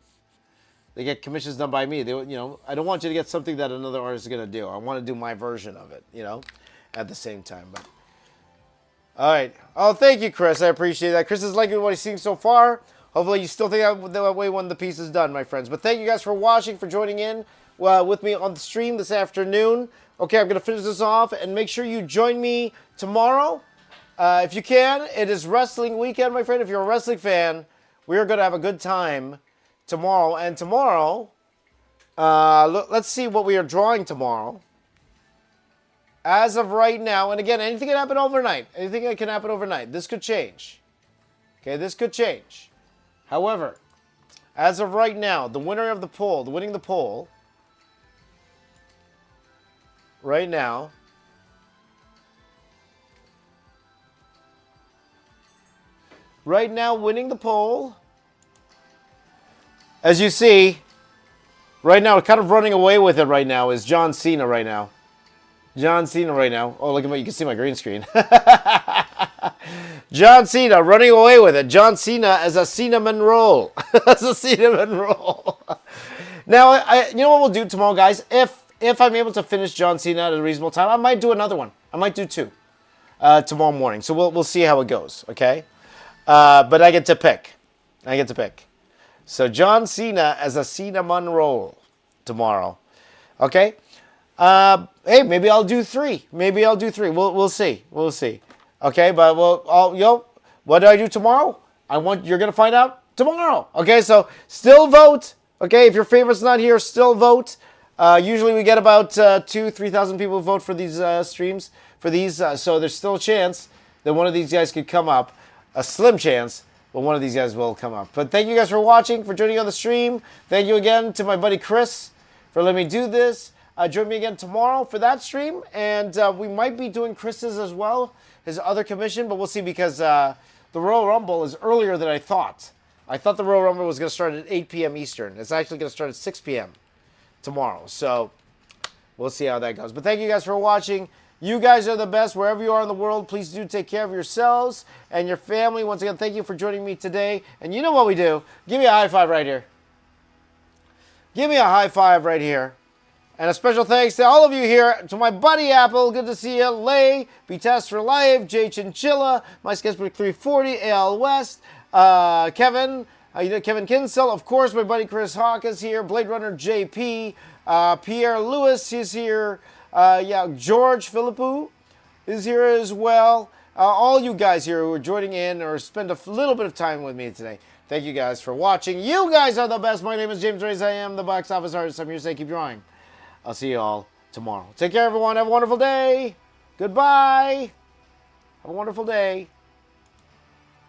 they get commissions done by me. They, you know, I don't want you to get something that another artist is gonna do. I want to do my version of it, you know, at the same time. But all right. Oh, thank you, Chris. I appreciate that. Chris is liking what he's seen so far. Hopefully you still think that way when the piece is done, my friends. But thank you guys for watching, for joining in with me on the stream this afternoon. Okay, I'm going to finish this off, and make sure you join me tomorrow. If you can, it is wrestling weekend, my friend. If you're a wrestling fan, we are going to have a good time tomorrow. And tomorrow, let's see what we are drawing tomorrow. As of right now, and again, anything can happen overnight. Anything that can happen overnight. This could change. Okay, this could change. However, as of right now, the winner of the poll, winning the poll, right now, winning the poll, as you see, right now, kind of running away with it right now is John Cena right now. John Cena right now. Oh, look at me. You can see my green screen. John Cena running away with it. John Cena as a cinnamon roll. As a cinnamon roll. Now, you know what we'll do tomorrow, guys? If I'm able to finish John Cena at a reasonable time, I might do another one. I might do 2 tomorrow morning. So we'll see how it goes, okay? But I get to pick. So John Cena as a cinnamon roll tomorrow. Okay? Hey, maybe I'll do 3. We'll see. Okay, but what do I do tomorrow? You're gonna find out tomorrow. Okay, so still vote. Okay, if your favorite's not here, still vote. Usually we get about 2,000-3,000 people who vote for these streams. So there's still a chance that one of these guys could come up. A slim chance, but one of these guys will come up. But thank you guys for watching, for joining on the stream. Thank you again to my buddy Chris for letting me do this. Join me again tomorrow for that stream, and we might be doing Chris's as well, his other commission, but we'll see because the Royal Rumble is earlier than I thought. I thought the Royal Rumble was going to start at 8 p.m. Eastern. It's actually going to start at 6 p.m. tomorrow, so we'll see how that goes. But thank you guys for watching. You guys are the best wherever you are in the world. Please do take care of yourselves and your family. Once again, thank you for joining me today. And you know what we do. Give me a high five right here. Give me a high five right here. And a special thanks to all of you here, to my buddy Apple, good to see you, Lay, B-Test for Life, J Chinchilla, my Sketchbook 340, AL West, Kevin, Kevin Kinsell, of course, my buddy Chris Hawk is here, Blade Runner JP, Pierre Lewis is here, George Philippou is here as well. All you guys here who are joining in or spend a little bit of time with me today. Thank you guys for watching. You guys are the best. My name is James Reyes. I am the box office artist. I'm here to say keep drawing. I'll see you all tomorrow. Take care, everyone. Have a wonderful day. Goodbye. Have a wonderful day.